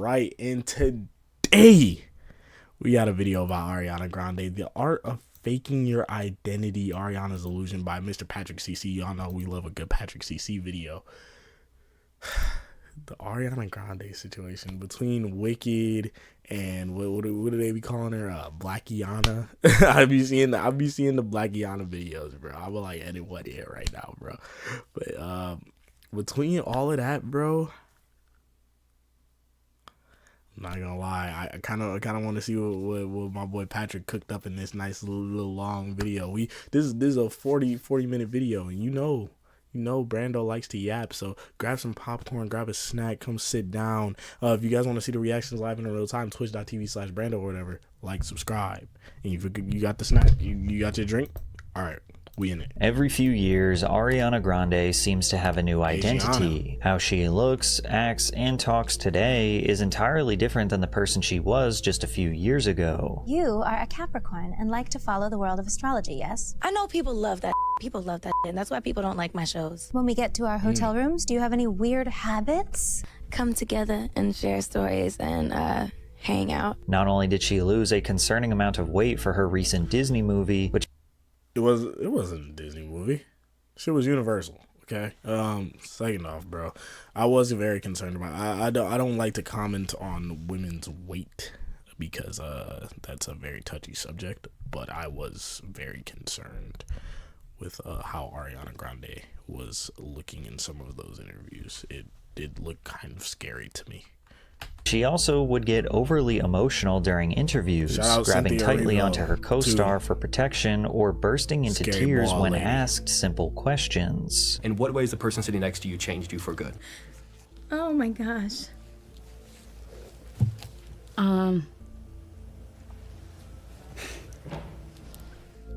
right, and today we got a video about Ariana Grande, The Art of Faking Your Identity, Ariana's Illusion by Mr. Patrick CC. Y'all know we love a good Patrick CC video. The Ariana Grande situation between Wicked and what do they be calling her? Blackiana. I be seeing the Blackiana videos, bro. I will like edit what it right now, bro. But between all of that, bro, I'm not gonna lie, I kind of want to see what my boy Patrick cooked up in this nice little long video. This is a 40 minute video, and you know Brando likes to yap, so grab some popcorn, grab a snack, come sit down. If you guys want to see the reactions live in real time, twitch.tv/Brando or whatever, like, subscribe. And you got the snack, you got your drink, all right, we in it. Every few years, Ariana Grande seems to have a new identity. How she looks, acts, and talks today is entirely different than the person she was just a few years ago. You are a Capricorn and like to follow the world of astrology, yes? I know people love that. People love that, and that's why people don't like my shows. When we get to our hotel rooms, do you have any weird habits? Come together and share stories and hang out. Not only did she lose a concerning amount of weight for her recent Disney movie, which It wasn't a Disney movie. Shit was Universal. Okay. Second off, bro, I wasn't very concerned about. I don't like to comment on women's weight because that's a very touchy subject. But I was very concerned with how Ariana Grande was looking in some of those interviews. It did look kind of scary to me. she also would get overly emotional during interviews, grabbing tightly onto her co-star for protection or bursting into tears when asked simple questions. In what ways the person sitting next to you changed you for good? Oh my gosh.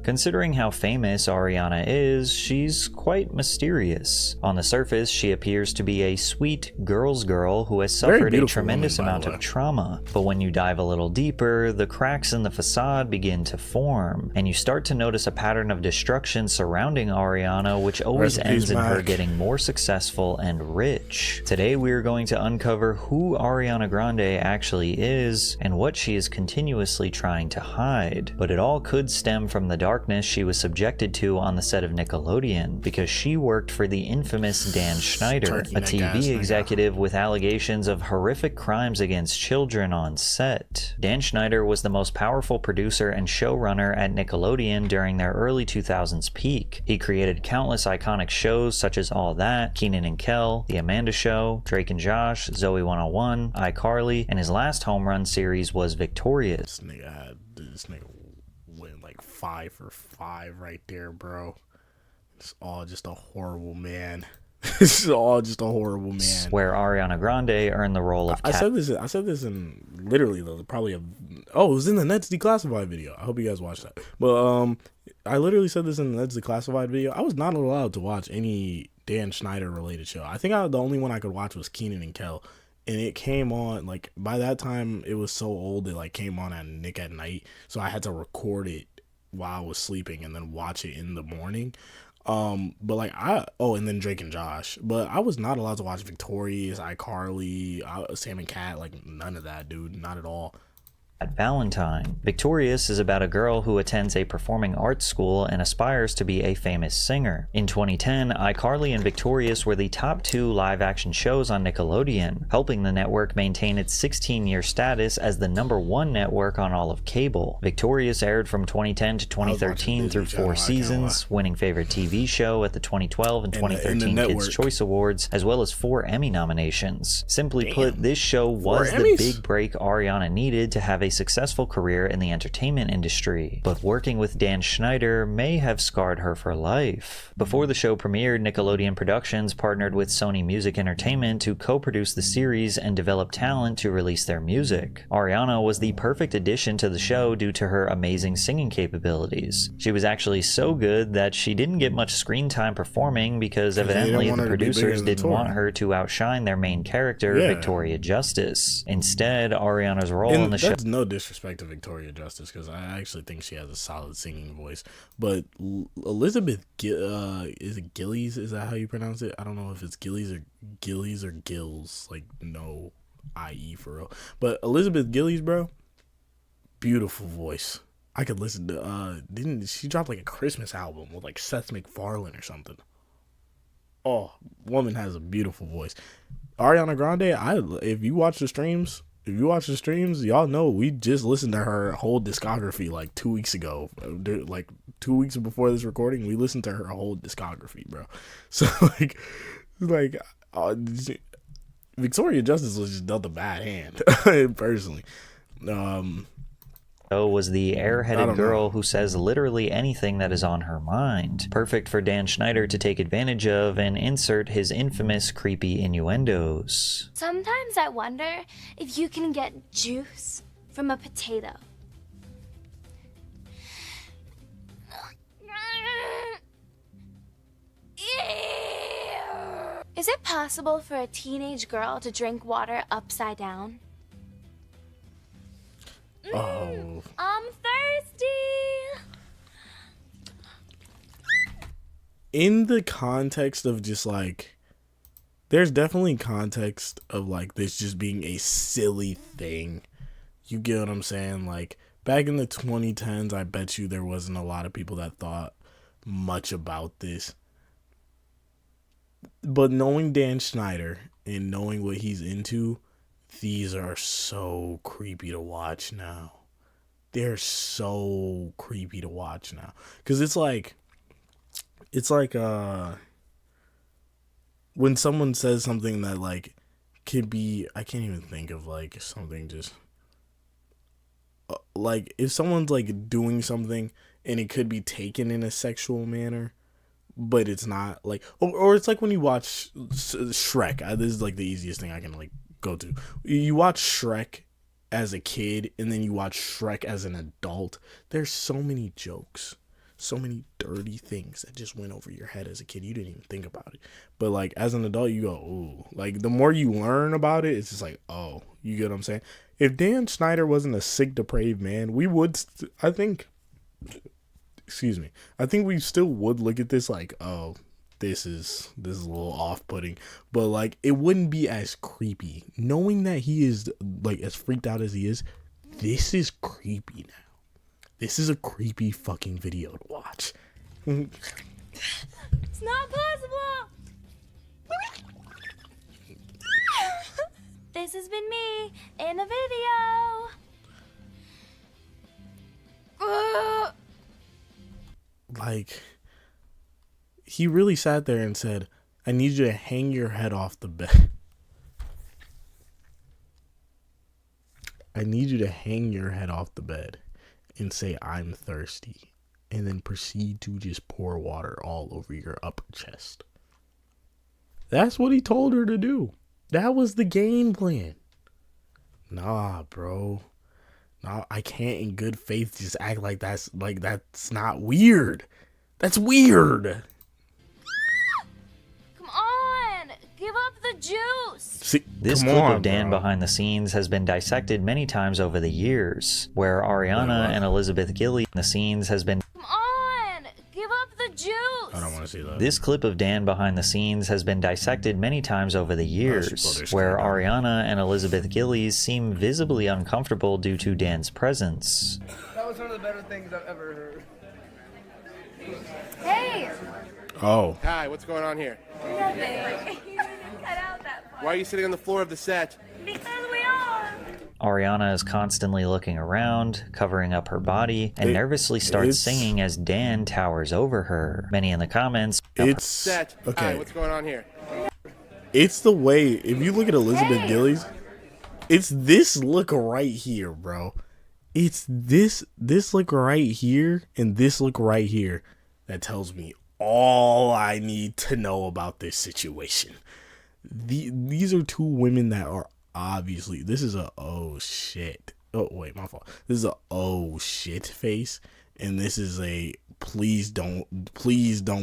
Considering how famous Ariana is, she's quite mysterious. On the surface, she appears to be a sweet girl's girl who has suffered a tremendous amount of trauma. But when you dive a little deeper, the cracks in the facade begin to form, and you start to notice a pattern of destruction surrounding Ariana, which always ends in her getting more successful and rich. Today, we are going to uncover who Ariana Grande actually is and what she is continuously trying to hide. But it all could stem from the darkness she was subjected to on the set of Nickelodeon, because she worked for the infamous Dan Schneider, a TV executive with allegations of horrific crimes against children on set. Dan Schneider was the most powerful producer and showrunner at Nickelodeon during their early 2000s peak. He created countless iconic shows such as All That, Kenan and Kel, The Amanda Show, Drake and Josh, Zoe 101, iCarly, and his last home run series was Victorious. This nigga went like 5 for 5 right there, bro. It's all just a horrible man. It's all just a horrible man. Where Ariana Grande earned the role of I said this in literally probably it was in the Nets Declassified video. I hope you guys watched that. But I literally said this in the Nets Declassified video. I was not allowed to watch any Dan Schneider related show. I think the only one I could watch was Kenan and Kel. And it came on, like, by that time, it was so old, it, like, came on at Nick at Night. So I had to record it while I was sleeping and then watch it in the morning. But, like, and then Drake and Josh. But I was not allowed to watch Victorious, iCarly, Sam and Cat, like, none of that, dude. Not at all. At Valentine. Victorious is about a girl who attends a performing arts school and aspires to be a famous singer. In 2010, iCarly and Victorious were the top 2 live-action shows on Nickelodeon, helping the network maintain its 16-year status as the #1 network on all of cable. Victorious aired from 2010 to 2013 through 4 seasons, winning Favorite TV Show at the 2012 and 2013 Kids' Choice Awards, as well as 4 Emmy nominations. Simply put, this show was the big break Ariana needed to have a successful career in the entertainment industry, but working with Dan Schneider may have scarred her for life. Before the show premiered, Nickelodeon Productions partnered with Sony Music Entertainment to co-produce the series and develop talent to release their music. Ariana was the perfect addition to the show due to her amazing singing capabilities. She was actually so good that she didn't get much screen time performing because evidently the producers didn't want her to outshine their main character, Victoria Justice. Instead, Ariana's role in the show... No disrespect to Victoria Justice, because I actually think she has a solid singing voice, but Elizabeth is it Gillies? Is that how you pronounce it? I don't know if it's Gillies or Gills. Like, no, I.E. for real. But Elizabeth Gillies, bro, beautiful voice. I could listen to didn't she drop like a Christmas album with like Seth MacFarlane or something? Oh, woman has a beautiful voice. Ariana Grande, if you watch the streams, y'all know we just listened to her whole discography like 2 weeks ago. Like 2 weeks before this recording, we listened to her whole discography, bro. So like Victoria Justice was just dealt a bad hand, personally. Was the I airheaded don't girl know. who says literally anything that is on her mind. Perfect for Dan Schneider to take advantage of and insert his infamous creepy innuendos. Sometimes I wonder if you can get juice from a potato. Is it possible for a teenage girl to drink water upside down? Oh, I'm thirsty. in the context of just like, there's definitely context of like this just being a silly thing. You get what I'm saying? Like back in the 2010s, I bet you there wasn't a lot of people that thought much about this. But knowing Dan Schneider and knowing what he's into, these are so creepy to watch now. They're so creepy to watch now. Cause it's like when someone says something that like could be, I can't even think of like something just like if someone's like doing something and it could be taken in a sexual manner, but it's not like, or it's like when you watch Shrek. This is like the easiest thing I can like go to. You watch Shrek as a kid and then you watch Shrek as an adult. There's so many jokes, so many dirty things that just went over your head as a kid. You didn't even think about it, but like as an adult you go, ooh. Like the more you learn about it, it's just like, oh, you get what I'm saying? If Dan Schneider wasn't a sick, depraved man, we would I think we still would look at this like, oh, this is a little off-putting, but like it wouldn't be as creepy knowing that he is like as freaked out as he is. This is creepy now. This is a creepy fucking video to watch. It's not possible. This has been me in a video. Like, he really sat there and said, I need you to hang your head off the bed. I need you to hang your head off the bed and say, I'm thirsty. And then proceed to just pour water all over your upper chest. That's what he told her to do. That was the game plan. Nah, bro. Nah, I can't in good faith just act like that's not weird. That's weird. Come on, give up the juice. See, This come clip on, of Dan bro. behind the scenes has been dissected many times over the years, where Ariana and Elizabeth Gillies behind the scenes has been. Come on, give up the juice. I don't want to see that. This clip of Dan behind the scenes has been dissected many times over the years, where Ariana and Elizabeth Gillies seem visibly uncomfortable due to Dan's presence. That was one of the better things I've ever heard. Hey, Oh, Hi, what's going on here? nothing. You didn't cut out that part. Why are you sitting on the floor of the set? Because we are. Ariana is constantly looking around, covering up her body, and nervously starts it's- singing as Dan towers over her. Many in the comments. it's Set. Hi, okay. what's going on here? It's the way, if you look at Elizabeth Gillies, it's this look right here, bro. It's this look right here and this look right here that tells me all I need to know about this situation. These are two women that are obviously, this is a oh shit. Oh wait, my fault. This is a oh shit face, and this is a please don't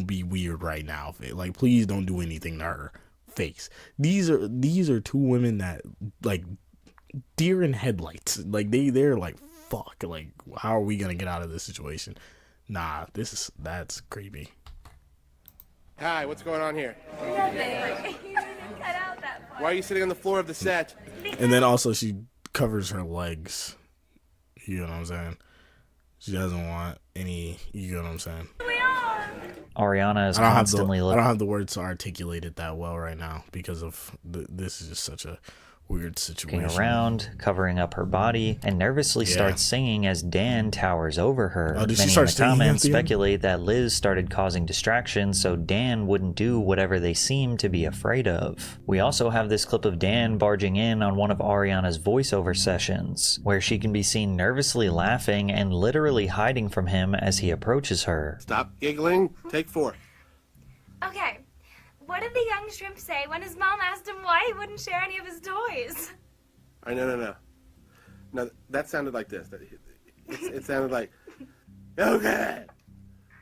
be weird right now. Like please don't do anything to her face. These are two women that like deer in headlights. Like they're like, fuck, like how are we gonna get out of this situation? Nah, that's creepy. Hi, what's going on here? Nothing. You didn't cut out that part. Why are you sitting on the floor of the set? And then also she covers her legs. You know what I'm saying? She doesn't want any, you know what I'm saying? Ariana is I don't constantly have the words to articulate it that well right now because of this is just such a weird situation. looking around, covering up her body, and nervously starts singing as Dan towers over her. Oh, did she Many in start the singing comments at the end? speculate that Liz started causing distractions so Dan wouldn't do whatever they seemed to be afraid of. We also have this clip of Dan barging in on one of Ariana's voiceover sessions, where she can be seen nervously laughing and literally hiding from him as he approaches her. Stop giggling. Take 4. Okay. What did the young shrimp say when his mom asked him why he wouldn't share any of his toys? All right, no. No, that sounded like this. It sounded like, okay,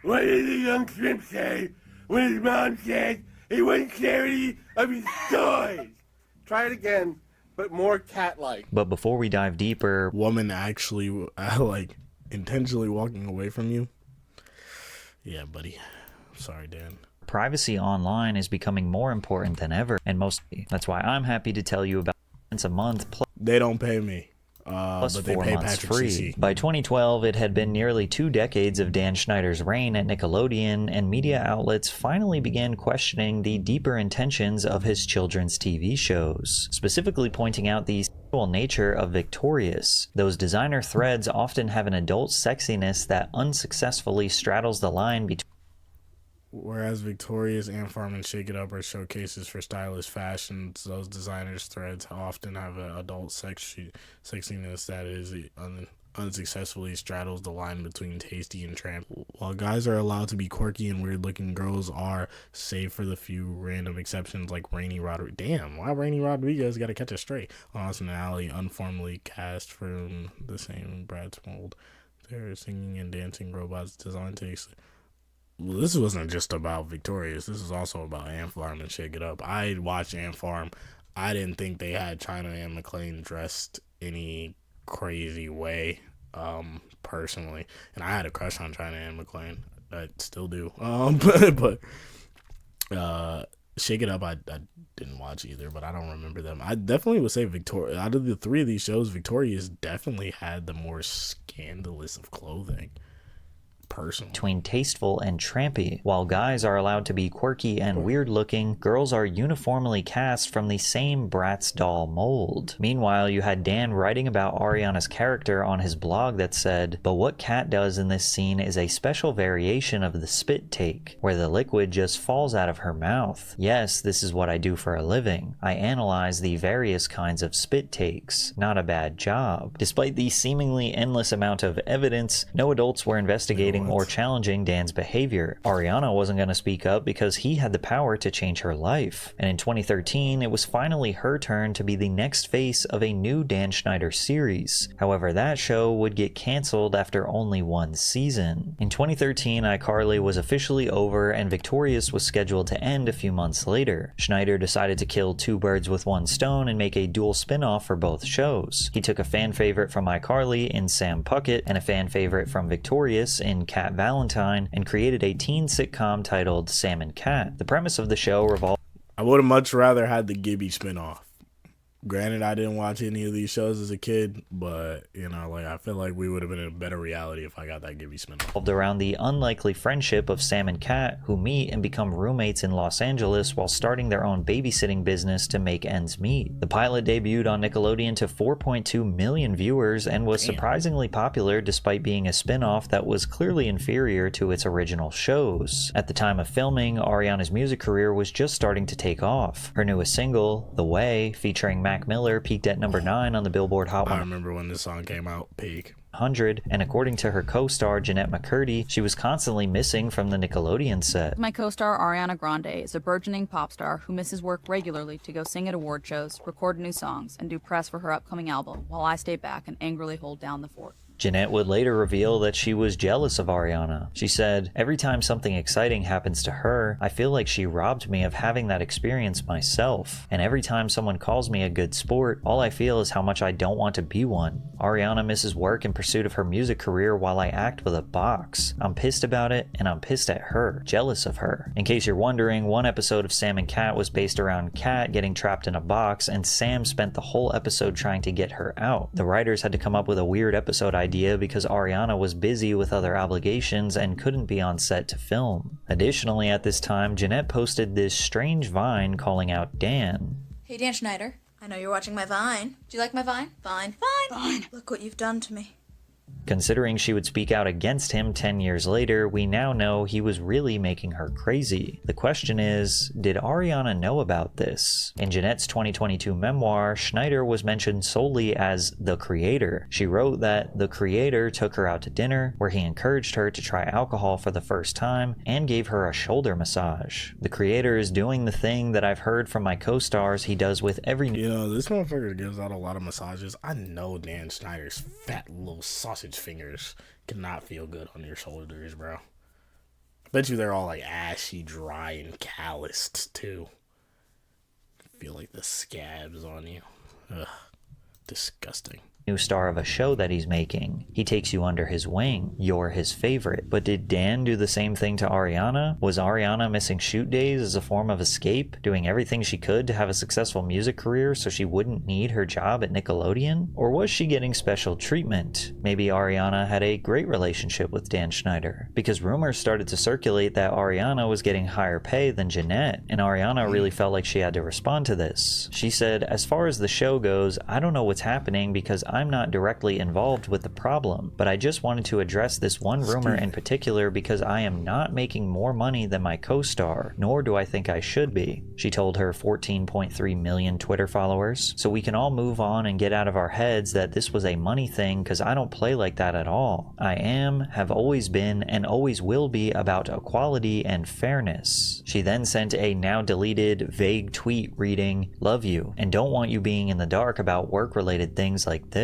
what did the young shrimp say when his mom said he wouldn't share any of his toys? Try it again, but more cat-like. But before we dive deeper, Woman actually like intentionally walking away from you. Yeah, buddy. Sorry, Dan. privacy online is becoming more important than ever, and that's why I'm happy to tell you about it's a month They don't pay me. plus But they 4 pay months Patrick free. CC. By 2012, it had been nearly 2 decades of Dan Schneider's reign at Nickelodeon, and media outlets finally began questioning the deeper intentions of his children's TV shows, specifically pointing out the sexual nature of Victorious. Those designer threads often have an adult sexiness that unsuccessfully straddles the line between Whereas Victoria's, Ant Farm, and Shake It Up are showcases for stylish fashions, those designers' threads often have an adult sexiness that is unsuccessfully straddles the line between tasty and tramp. While guys are allowed to be quirky and weird-looking, girls are, save for the few random exceptions like Rainy Rodriguez. Damn, why Rainy Rodriguez got to catch a stray? Austin Alley, unformally cast from the same Brad's mold. They're singing and dancing robots designed to... Well, this wasn't just about Victorious. This is also about Ant Farm and Shake It Up. I watched Ant Farm. I didn't think they had China and McClain dressed any crazy way, personally. And I had a crush on China and McClain. I still do. But Shake It Up, I didn't watch either, but I don't remember them. I definitely would say Victoria. Out of the 3 of these shows, Victorious definitely had the more scandalous of clothing. Personally. Between tasteful and trampy. While guys are allowed to be quirky and weird looking, girls are uniformly cast from the same Bratz doll mold. Meanwhile, you had Dan writing about Ariana's character on his blog that said, "But what Kat does in this scene is a special variation of the spit take, where the liquid just falls out of her mouth. Yes, this is what I do for a living. I analyze the various kinds of spit takes. Not a bad job." Despite the seemingly endless amount of evidence, no adults were investigating or challenging Dan's behavior. Ariana wasn't going to speak up because he had the power to change her life. And in 2013, it was finally her turn to be the next face of a new Dan Schneider series. However, that show would get canceled after only 1 season. In 2013, iCarly was officially over and Victorious was scheduled to end a few months later. Schneider decided to kill 2 birds with 1 stone and make a dual spin-off for both shows. He took a fan favorite from iCarly in Sam Puckett and a fan favorite from Victorious in Cat Valentine and created a teen sitcom titled Sam and Cat. The premise of the show revolved... I would have much rather had the Gibby spinoff. Granted, I didn't watch any of these shows as a kid, but, you know, like, I feel like we would have been in a better reality if I got that Gibby spinoff. Around the unlikely friendship of Sam and Cat, who meet and become roommates in Los Angeles while starting their own babysitting business to make ends meet. The pilot debuted on Nickelodeon to 4.2 million viewers and was surprisingly popular despite being a spin-off that was clearly inferior to its original shows. At the time of filming, Ariana's music career was just starting to take off. Her newest single, The Way, featuring Mac Miller, peaked at number 9 on the Billboard Hot 100. I remember when this song came out, peak. And according to her co-star Jeanette McCurdy, she was constantly missing from the Nickelodeon set. My co-star Ariana Grande is a burgeoning pop star who misses work regularly to go sing at award shows, record new songs, and do press for her upcoming album, while I stay back and angrily hold down the fort. Jeanette would later reveal that she was jealous of Ariana. She said, "Every time something exciting happens to her, I feel like she robbed me of having that experience myself. And every time someone calls me a good sport, all I feel is how much I don't want to be one. Ariana misses work in pursuit of her music career while I act with a box. I'm pissed about it, and I'm pissed at her, jealous of her." In case you're wondering, one episode of Sam and Cat was based around Cat getting trapped in a box, and Sam spent the whole episode trying to get her out. The writers had to come up with a weird episode idea because Ariana was busy with other obligations and couldn't be on set to film. Additionally, at this time, Jeanette posted this strange Vine calling out Dan. "Hey, Dan Schneider. I know you're watching my Vine. Do you like my Vine? Vine. Fine. Look what you've done to me." Considering she would speak out against him 10 years later, we now know he was really making her crazy. The question is, did Ariana know about this? In Jeanette's 2022 memoir, Schneider was mentioned solely as the creator. She wrote that the creator took her out to dinner, where he encouraged her to try alcohol for the first time and gave her a shoulder massage. The creator is doing the thing that I've heard from my co-stars he does with every... Yeah, this motherfucker gives out a lot of massages. I know Dan Schneider's fat little sausage fingers cannot feel good on your shoulders, bro. I bet you they're all like ashy, dry, and calloused too. Feel like the scabs on you. Ugh, disgusting. New star of a show that he's making. He takes you under his wing. You're his favorite. But did Dan do the same thing to Ariana? Was Ariana missing shoot days as a form of escape, doing everything she could to have a successful music career so she wouldn't need her job at Nickelodeon? Or was she getting special treatment? Maybe Ariana had a great relationship with Dan Schneider, because rumors started to circulate that Ariana was getting higher pay than Jeanette, and Ariana really felt like she had to respond to this. She said, "As far as the show goes, I don't know what's happening because I'm not directly involved with the problem, but I just wanted to address this one rumor in particular because I am not making more money than my co-star, nor do I think I should be," she told her 14.3 million Twitter followers. "So we can all move on and get out of our heads that this was a money thing, because I don't play like that at all. I am, have always been, and always will be about equality and fairness." She then sent a now deleted vague tweet reading, "Love you, and don't want you being in the dark about work-related things like this.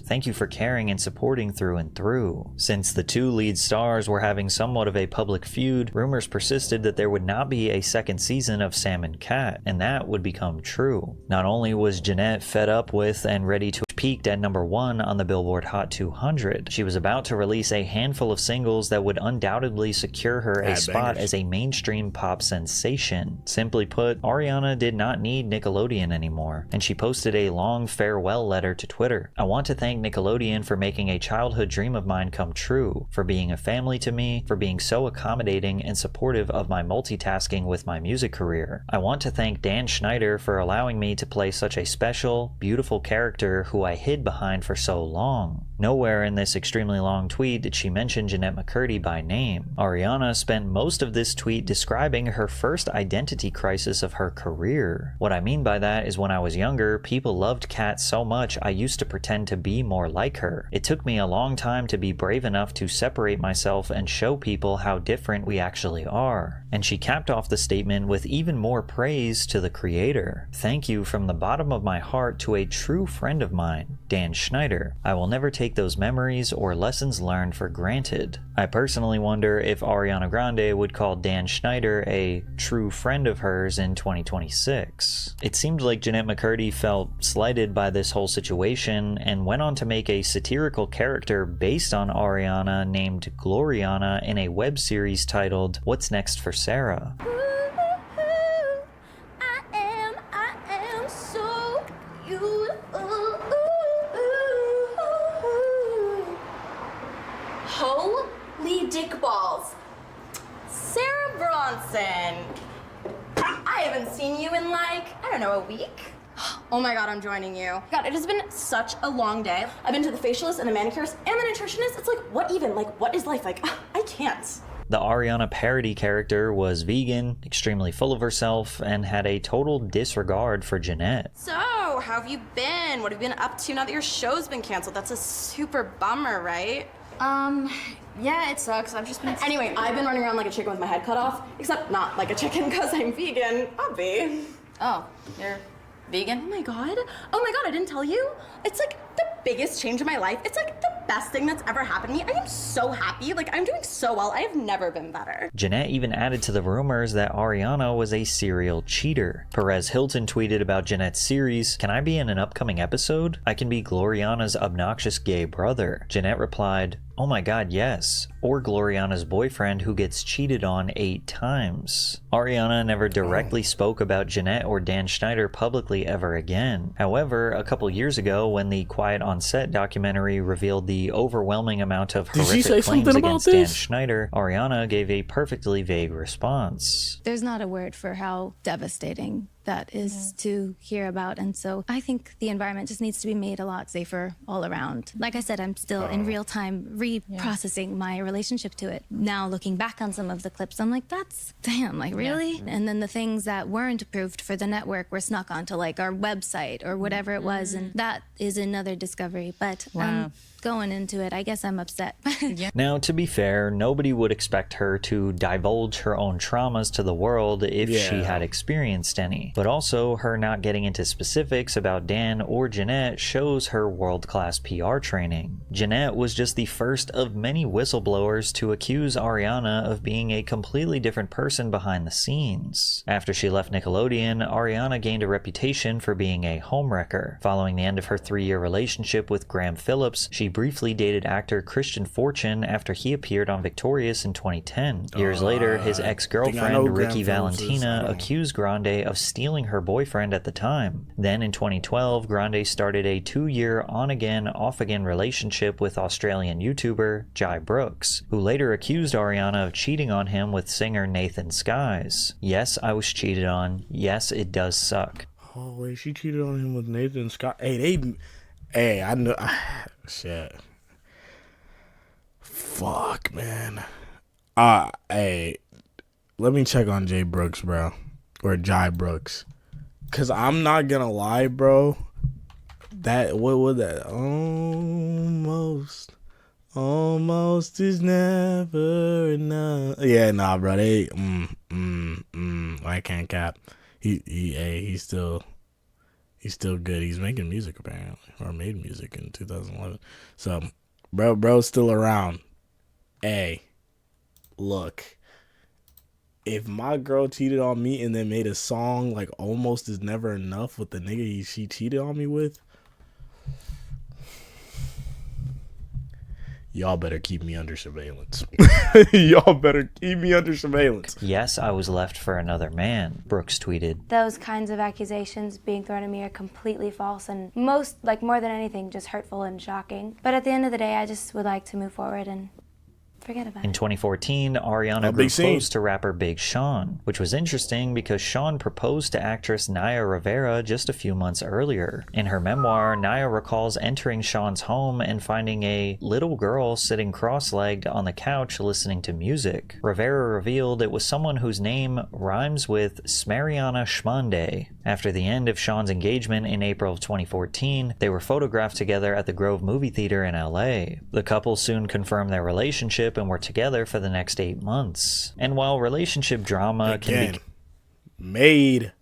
Thank you for caring and supporting through and through." Since the two lead stars were having somewhat of a public feud, rumors persisted that there would not be a second season of Sam and Cat, and that would become true. Not only was Jeanette fed up with and ready to peaked at #1 on the Billboard Hot 200, she was about to release a handful of singles that would undoubtedly secure her a spot as a mainstream pop sensation. Simply put, Ariana did not need Nickelodeon anymore, and she posted a long farewell letter to Twitter. "I want to thank Nickelodeon for making a childhood dream of mine come true, for being a family to me, for being so accommodating and supportive of my multitasking with my music career. I want to thank Dan Schneider for allowing me to play such a special, beautiful character who I hid behind for so long." Nowhere in this extremely long tweet did she mention Jeanette McCurdy by name. Ariana spent most of this tweet describing her first identity crisis of her career. "What I mean by that is when I was younger, people loved Kat so much I used to pretend to be more like her. It took me a long time to be brave enough to separate myself and show people how different we actually are." And she capped off the statement with even more praise to the creator. "Thank you from the bottom of my heart to a true friend of mine, Dan Schneider. I will never take those memories or lessons learned for granted." I personally wonder if Ariana Grande would call Dan Schneider a true friend of hers in 2026. It seemed like Jeanette McCurdy felt slighted by this whole situation and went on to make a satirical character based on Ariana named Gloriana in a web series titled What's Next for Sarah. I am so beautiful. Holy dick balls. Sarah Bronson. I haven't seen you in like, I don't know, a week? Oh my God, I'm joining you. God, it has been such a long day. I've been to the facialist and the manicurist and the nutritionist. It's like, what even? Like, what is life like? I can't. The Ariana parody character was vegan, extremely full of herself, and had a total disregard for Jeanette. So, how have you been? What have you been up to now that your show's been canceled? That's a super bummer, right? Yeah, it sucks. I've just been... Anyway, I've been running around like a chicken with my head cut off, except not like a chicken because I'm vegan, obvi. Oh, you're vegan? Oh my god, I didn't tell you. It's like the biggest change in my life. It's like the best thing that's ever happened to me. I am so happy. Like, I'm doing so well. I have never been better. Jeanette even added to the rumors that Ariana was a serial cheater. Perez Hilton tweeted about Jeanette's series, "Can I be in an upcoming episode? I can be Gloriana's obnoxious gay brother." Jeanette replied, "Oh my god, yes. Or Gloriana's boyfriend who gets cheated on 8 times. Ariana never directly spoke about Jeanette or Dan Schneider publicly ever again. However, a couple years ago, when the Quiet on Set documentary revealed the overwhelming amount of horrific claims against Dan Schneider, Ariana gave a perfectly vague response. There's not a word for how devastating that is to hear about, and so I think the environment just needs to be made a lot safer all around. Like I said, I'm still in real time reprocessing my relationship to it. Now looking back on some of the clips, I'm like, that's damn, like really? And then the things that weren't approved for the network were snuck onto like our website or whatever it was, and that is another discovery. But going into it, I guess I'm upset. Now, to be fair, nobody would expect her to divulge her own traumas to the world if she had experienced any. But also, her not getting into specifics about Dan or Jeanette shows her world-class PR training. Jeanette was just the first of many whistleblowers to accuse Ariana of being a completely different person behind the scenes. After she left Nickelodeon, Ariana gained a reputation for being a homewrecker. Following the end of her 3-year relationship with Graham Phillips, she briefly dated actor Christian Fortune after he appeared on Victorious in 2010. Years later, his ex-girlfriend Ricky Valentina accused Grande of stealing her boyfriend at the time. Then in 2012, Grande started a 2-year on-again, off-again relationship with Australian YouTuber Jai Brooks, who later accused Ariana of cheating on him with singer Nathan Skies. Yes, I was cheated on. Yes, it does suck. Oh wait, she cheated on him with Nathan Skies. Hey, I know. Shit. Fuck, man. Hey, let me check on Jay Brooks, bro. Or Jai Brooks. Cause I'm not gonna lie, bro. That, what was that? Almost is never enough. Yeah, nah, bro. They, I can't cap. He's still good. He's making music apparently, or made music in 2011. So, bro's still around. Hey, look, if my girl cheated on me and then made a song like "Almost Is Never Enough" with the nigga she cheated on me with, y'all better keep me under surveillance. Y'all better keep me under surveillance. Yes, I was left for another man, Brooks tweeted. Those kinds of accusations being thrown at me are completely false and more than anything, just hurtful and shocking. But at the end of the day, I just would like to move forward and forget about it. In 2014, Ariana grew close to rapper Big Sean, which was interesting because Sean proposed to actress Naya Rivera just a few months earlier. In her memoir, Naya recalls entering Sean's home and finding a little girl sitting cross-legged on the couch listening to music. Rivera revealed it was someone whose name rhymes with Smariana Schmonde. After the end of Sean's engagement in April of 2014, they were photographed together at the Grove movie theater in LA. The couple soon confirmed their relationship and were together for the next 8 months. And while relationship drama can be made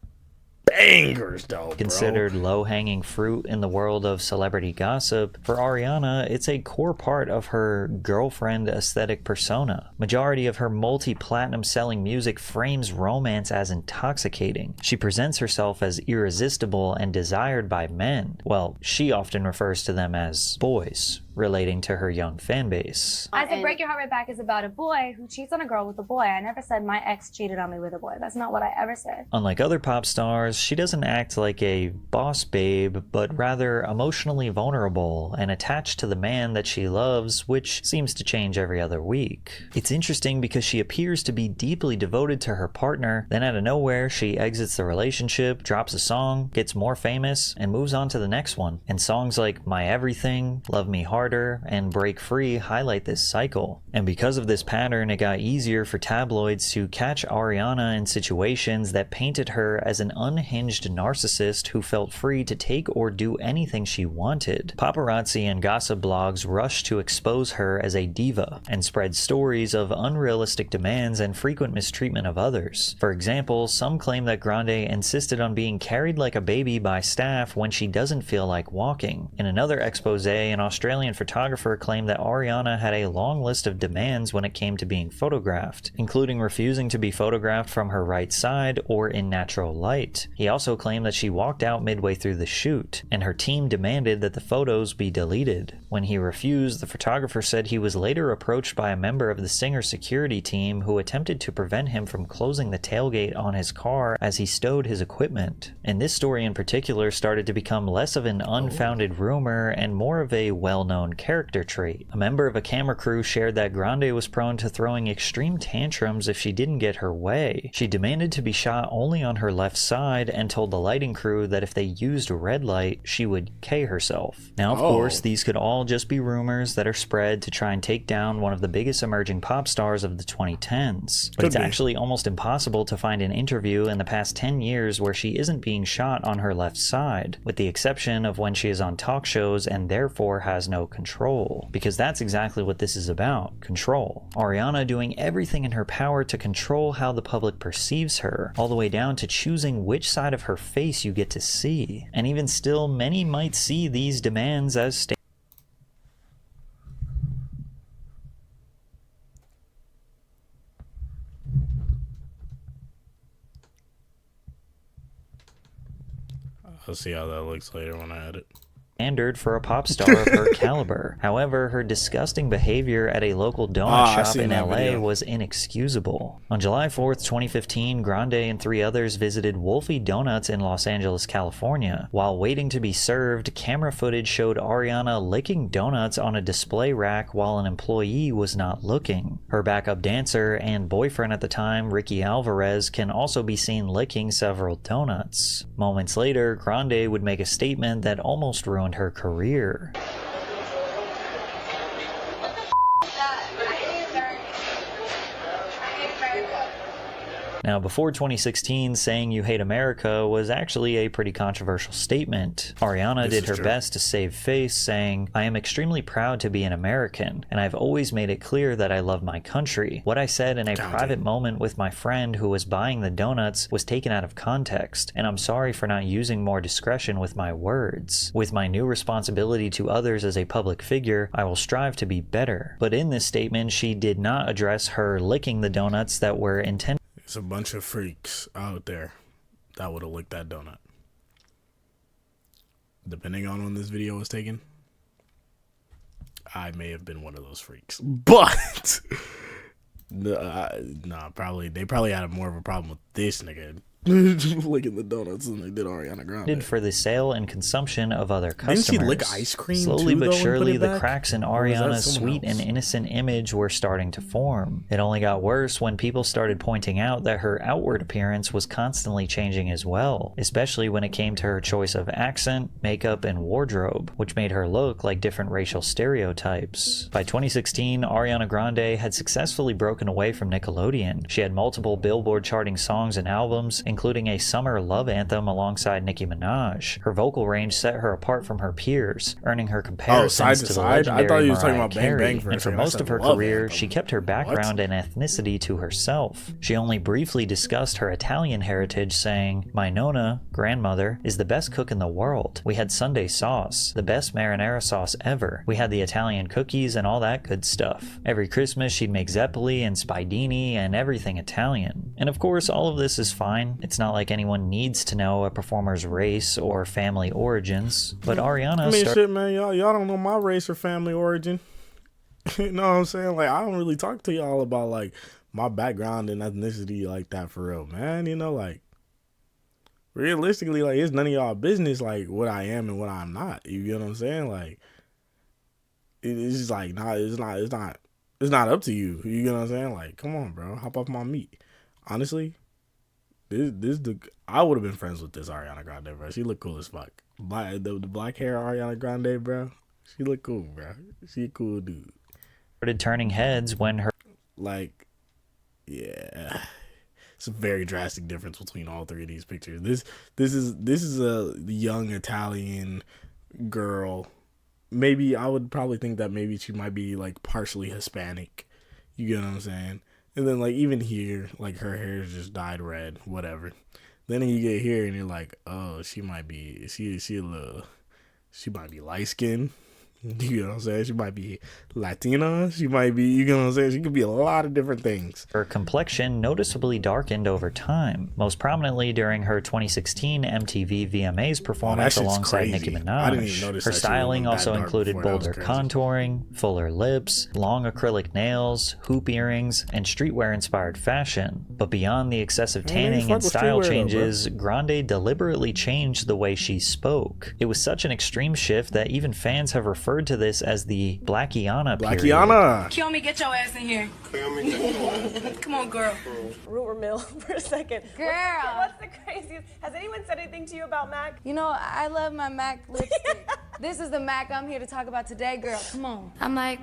bangers though, considered low-hanging fruit in the world of celebrity gossip, for Ariana, it's a core part of her girlfriend aesthetic persona. Majority of her multi-platinum selling music frames romance as intoxicating. She presents herself as irresistible and desired by men. Well, she often refers to them as boys, relating to her young fan base. I said Break Your Heart Right Back is about a boy who cheats on a girl with a boy. I never said my ex cheated on me with a boy. That's not what I ever said. Unlike other pop stars, she doesn't act like a boss babe, but rather emotionally vulnerable and attached to the man that she loves, which seems to change every other week. It's interesting because she appears to be deeply devoted to her partner, then out of nowhere she exits the relationship, drops a song, gets more famous, and moves on to the next one. And songs like My Everything, Love Me Harder, Harder and Break Free highlight this cycle. And because of this pattern, it got easier for tabloids to catch Ariana in situations that painted her as an unhinged narcissist who felt free to take or do anything she wanted. Paparazzi and gossip blogs rushed to expose her as a diva and spread stories of unrealistic demands and frequent mistreatment of others. For example, some claim that Grande insisted on being carried like a baby by staff when she doesn't feel like walking. In another expose, an Australian photographer claimed that Ariana had a long list of demands when it came to being photographed, including refusing to be photographed from her right side or in natural light. He also claimed that she walked out midway through the shoot, and her team demanded that the photos be deleted. When he refused, the photographer said he was later approached by a member of the singer's security team who attempted to prevent him from closing the tailgate on his car as he stowed his equipment. And this story in particular started to become less of an unfounded rumor and more of a well-known character trait. A member of a camera crew shared that Grande was prone to throwing extreme tantrums if she didn't get her way. She demanded to be shot only on her left side and told the lighting crew that if they used red light, she would K herself. Now, of course, these could all just be rumors that are spread to try and take down one of the biggest emerging pop stars of the 2010s. But it's actually almost impossible to find an interview in the past 10 years where she isn't being shot on her left side, with the exception of when she is on talk shows and therefore has no control. Because that's exactly what this is about, control. Ariana doing everything in her power to control how the public perceives her, all the way down to choosing which side of her face you get to see. And even still, many might see these demands as I'll see how that looks later when I edit. Standard for a pop star of her caliber. However, her disgusting behavior at a local donut shop in LA was inexcusable. On July 4th, 2015, Grande and 3 others visited Wolfie Donuts in Los Angeles, California. While waiting to be served, camera footage showed Ariana licking donuts on a display rack while an employee was not looking. Her backup dancer and boyfriend at the time, Ricky Alvarez, can also be seen licking several donuts. Moments later, Grande would make a statement that almost ruined her career. Now, before 2016, saying you hate America was actually a pretty controversial statement. Ariana did her best to save face, saying, "I am extremely proud to be an American, and I've always made it clear that I love my country. What I said in a private moment with my friend who was buying the donuts was taken out of context, and I'm sorry for not using more discretion with my words. With my new responsibility to others as a public figure, I will strive to be better." But in this statement, she did not address her licking the donuts that were intended. There's a bunch of freaks out there that would have licked that donut. Depending on when this video was taken, I may have been one of those freaks. But probably they probably had more of a problem with this nigga licking the donuts than they did Ariana Grande. For the sale and consumption of other customers. Didn't she lick ice cream Slowly too, but though, surely, and put it the back? cracks in Or was that Ariana's someone sweet else? and innocent image were starting to form. It only got worse when people started pointing out that her outward appearance was constantly changing as well, especially when it came to her choice of accent, makeup, and wardrobe, which made her look like different racial stereotypes. By 2016, Ariana Grande had successfully broken away from Nickelodeon. She had multiple Billboard charting songs and albums, including a summer love anthem alongside Nicki Minaj. Her vocal range set her apart from her peers, earning her comparisons to the legendary I thought you was talking Mariah about Bang Bang Carey. for a And for second. I most said of her love career, anthem. she kept her background and ethnicity to herself. She only briefly discussed her Italian heritage, saying, "My nonna, grandmother, is the best cook in the world. We had Sunday sauce, the best marinara sauce ever. We had the Italian cookies and all that good stuff. Every Christmas she'd make zeppoli and spiedini and everything Italian." And of course, all of this is fine. It's not like anyone needs to know a performer's race or family origins. But Ariana shit, man, y'all don't know my race or family origin. You know what I'm saying? Like, I don't really talk to y'all about like my background and ethnicity like that for real, man. You know, like realistically, like it's none of y'all business like what I am and what I'm not. You get what I'm saying? Like it's just like it's not up to you. You get what I'm saying? Like, come on, bro, hop off my meat. Honestly, I would have been friends with this Ariana Grande, bro. She look cool as fuck. The black hair Ariana Grande, bro. She look cool, bro. She a cool dude. Started turning heads when her yeah, it's a very drastic difference between all three of these pictures. This is a young Italian girl. Maybe I would probably think that maybe she might be like partially Hispanic. You get what I'm saying? And then like even here, like her hair is just dyed red, whatever. Then you get here and you're like, oh, she might be light skinned. You know what I'm saying? She might be Latina. She might be, you know what I'm saying? She could be a lot of different things. Her complexion noticeably darkened over time, most prominently during her 2016 MTV VMAs performance alongside Nicki Minaj. I didn't even notice her styling also included bolder contouring, fuller lips, long acrylic nails, hoop earrings, and streetwear-inspired fashion. But beyond the excessive tanning and style changes, Grande deliberately changed the way she spoke. It was such an extreme shift that even fans have referred to this as the Blackiana period. Blackiana! Kill me, get your ass in here. Come on, girl. Rumor mill for a second. Girl. What's the craziest? Has anyone said anything to you about Mac? You know, I love my Mac lipstick. This is the Mac I'm here to talk about today, girl. Come on. I'm like,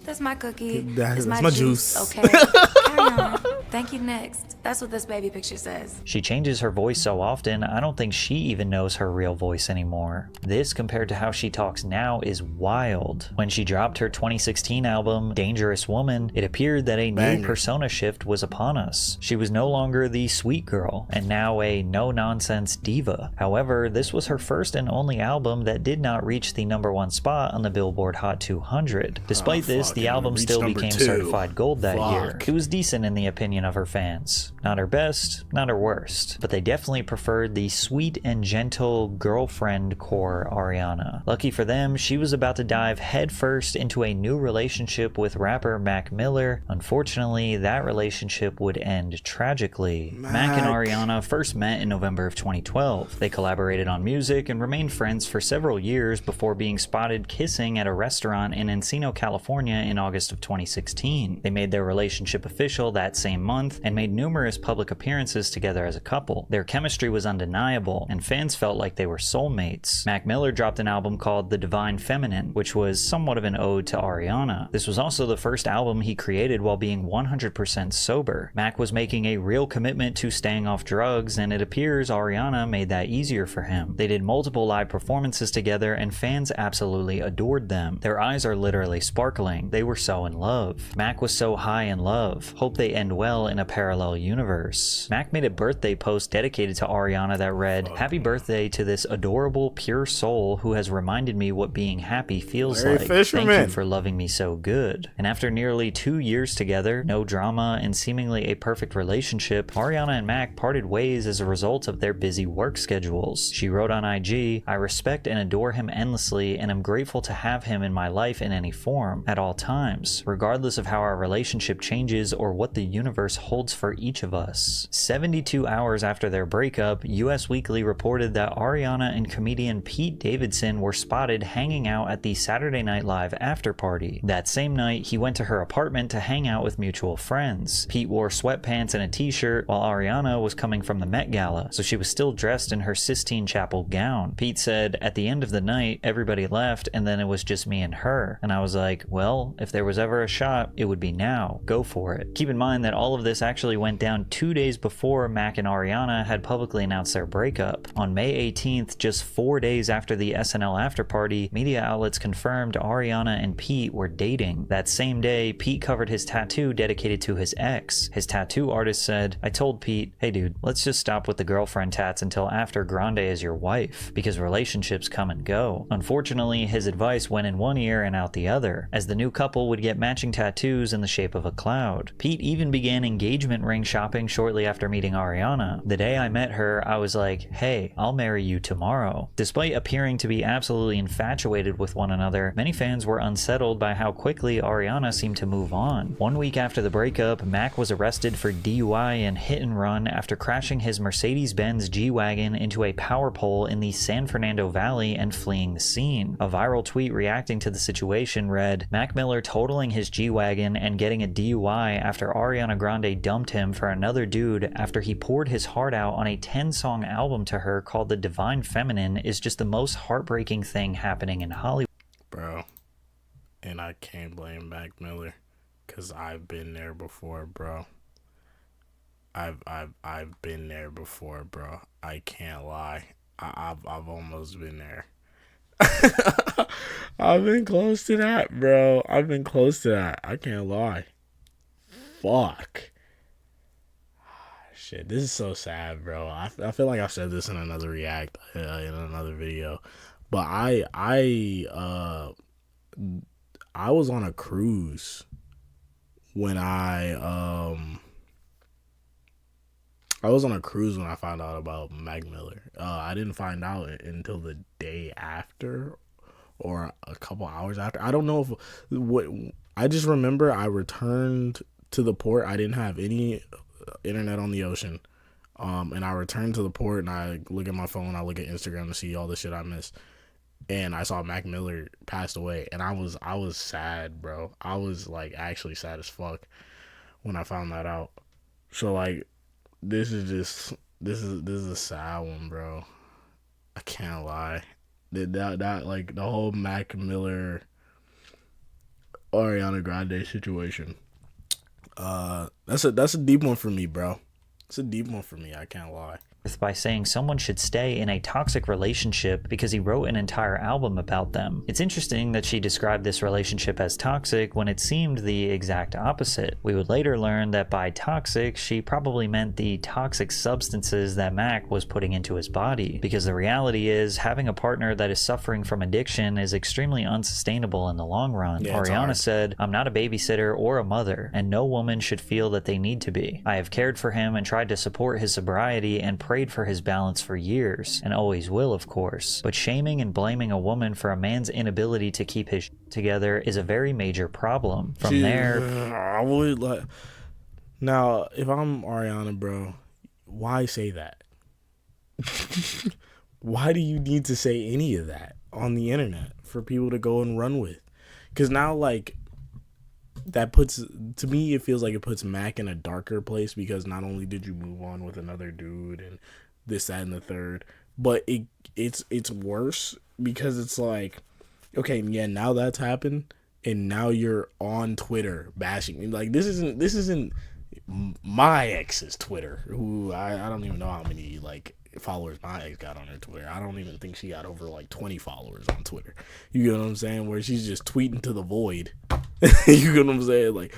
that's my cookie. That's my juice. Okay. Carry on. Thank you, next. That's what this baby picture says. She changes her voice so often, I don't think she even knows her real voice anymore. This, compared to how she talks now, is wild. When she dropped her 2016 album, Dangerous Woman, it appeared that a new persona shift was upon us. She was no longer the sweet girl, and now a no-nonsense diva. However, this was her first and only album that did not reach the #1 spot on the Billboard Hot 200. Despite this, the album still became certified gold that year. It was decent in the opinion of her fans. Not her best, not her worst, but they definitely preferred the sweet and gentle girlfriend core Ariana. Lucky for them, she was about to dive headfirst into a new relationship with rapper Mac Miller. Unfortunately, that relationship would end tragically. Mac and Ariana first met in November of 2012. They collaborated on music and remained friends for several years before being spotted kissing at a restaurant in Encino, California in August of 2016. They made their relationship official that same month and made numerous public appearances together as a couple. Their chemistry was undeniable, and fans felt like they were soulmates. Mac Miller dropped an album called The Divine Feminine, which was somewhat of an ode to Ariana. This was also the first album he created while being 100% sober. Mac was making a real commitment to staying off drugs, and it appears Ariana made that easier for him. They did multiple live performances together, and fans absolutely adored them. Their eyes are literally sparkling. They were so in love. Mac was so high in love. Hope they end well in a parallel universe. Mac made a birthday post dedicated to Ariana that read, "Happy birthday to this adorable, pure soul who has reminded me what being happy feels like. Thank you for loving me so good." And after nearly 2 years together, no drama, and seemingly a perfect relationship, Ariana and Mac parted ways as a result of their busy work schedules. She wrote on IG, "I respect and adore him endlessly and am grateful to have him in my life in any form, at all times, regardless of how our relationship changes or what the universe holds for each of us." 72 hours after their breakup, US Weekly reported that Ariana and comedian Pete Davidson were spotted hanging out at the Saturday Night Live after party. That same night, he went to her apartment to hang out with mutual friends. Pete wore sweatpants and a t-shirt, while Ariana was coming from the Met Gala, so she was still dressed in her Sistine Chapel gown. Pete said, "At the end of the night, everybody left, and then it was just me and her." And I was like, well, if there was ever a shot, it would be now. Go for it. Keep in mind that all of this actually went down 2 days before Mac and Ariana had publicly announced their breakup. On May 18th, just 4 days after the SNL afterparty, media outlets confirmed Ariana and Pete were dating. That same day, Pete covered his tattoo dedicated to his ex. His tattoo artist said, "I told Pete, hey dude, let's just stop with the girlfriend tats until after Grande is your wife, because relationships come and go." Unfortunately, his advice went in one ear and out the other, as the new couple would get matching tattoos in the shape of a cloud. Pete even began engagement ring shopping shortly after meeting Ariana. "The day I met her, I was like, hey, I'll marry you tomorrow." Despite appearing to be absolutely infatuated with one another, many fans were unsettled by how quickly Ariana seemed to move on. 1 week after the breakup, Mac was arrested for DUI and hit and run after crashing his Mercedes-Benz G-Wagon into a power pole in the San Fernando Valley and fleeing the scene. A viral tweet reacting to the situation read, "Mac Miller totaling his G-Wagon and getting a DUI after Ariana Grande dumped him for another dude after he poured his heart out on a 10-song album to her called The Divine Feminine is just the most heartbreaking thing happening in Hollywood." bro. And I can't blame Mac Miller, cause I've been there before, bro. I've been there before, bro. I can't lie. I've almost been there. I've been close to that, bro. I've been close to that. I can't lie. Fuck. Shit, this is so sad, bro. I feel like I said this in another react in another video, but I was on a cruise when I was on a cruise when I found out about Mac Miller. I didn't find out until the day after or a couple hours after. I don't know I just remember I returned to the port. I didn't have any internet on the ocean. And I returned to the port and I look at my phone, I look at Instagram to see all the shit I missed. And I saw Mac Miller passed away, and I was sad, bro. I was like actually sad as fuck when I found that out. So like this is a sad one, bro. I can't lie. That like the whole Mac Miller Ariana Grande situation. That's a deep one for me, bro. It's a deep one for me, I can't lie. By saying someone should stay in a toxic relationship because he wrote an entire album about them. It's interesting that she described this relationship as toxic when it seemed the exact opposite. We would later learn that by toxic, she probably meant the toxic substances that Mac was putting into his body, because the reality is having a partner that is suffering from addiction is extremely unsustainable in the long run. Yeah, Ariana said, "I'm not a babysitter or a mother, and no woman should feel that they need to be. I have cared for him and tried to support his sobriety and prayed for his balance for years, and always will, of course. But shaming and blaming a woman for a man's inability to keep his shit together is a very major problem." From there, I would like. Now, if I'm Ariana, bro, why say that? Why do you need to say any of that on the internet for people to go and run with? Because now, like, that puts, to me, it feels like it puts Mac in a darker place, because not only did you move on with another dude and this, that, and the third, but it's worse because it's like, okay, yeah, now that's happened, and now you're on Twitter bashing me. Like, this isn't my ex's Twitter, who I don't even know how many like followers my ex got on her Twitter. I don't even think she got over like 20 followers on Twitter. You get what I'm saying? Where she's just tweeting to the void. You get what I'm saying? Like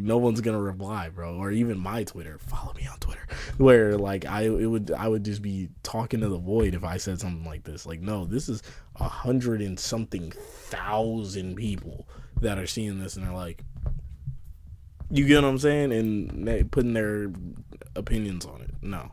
no one's gonna reply, bro. Or even my Twitter. Follow me on Twitter. Where like I would just be talking to the void if I said something like this. Like, no, this is 100 and something thousand people that are seeing this and they're like, you get what I'm saying? And they putting their opinions on it. No.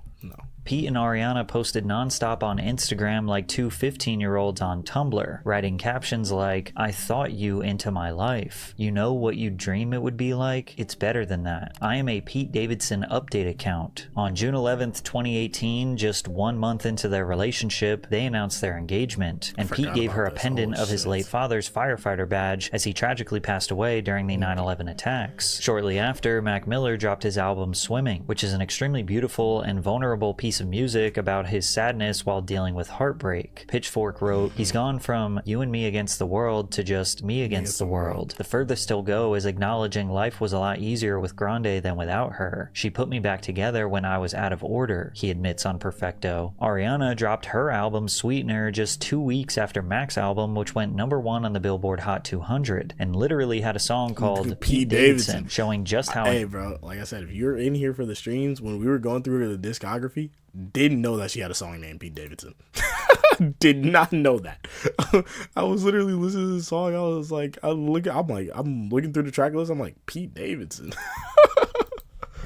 Pete and Ariana posted nonstop on Instagram like two 15-year-olds on Tumblr, writing captions like, "I thought you into my life. You know what you dream it would be like? It's better than that. I am a Pete Davidson update account." On June 11th, 2018, just 1 month into their relationship, they announced their engagement, and Pete gave her a pendant of his late father's firefighter badge as he tragically passed away during the 9/11 attacks. Shortly after, Mac Miller dropped his album Swimming, which is an extremely beautiful and vulnerable piece of music about his sadness while dealing with heartbreak. Pitchfork wrote, "He's gone from you and me against the world to just me against the world. The furthest he'll go is acknowledging life was a lot easier with Grande than without her. She put me back together when I was out of order," he admits on Perfecto. Ariana dropped her album Sweetener just 2 weeks after Mac's album, which went #1 on the Billboard Hot 200, and literally had a song called Pete Davidson, showing just how... Hey, bro, like I said, if you're in here for the streams, when we were going through the discography, didn't know that she had a song named Pete Davidson. Did not know that. I was literally listening to the song. I was like, I'm looking through the track list. I'm like, Pete Davidson.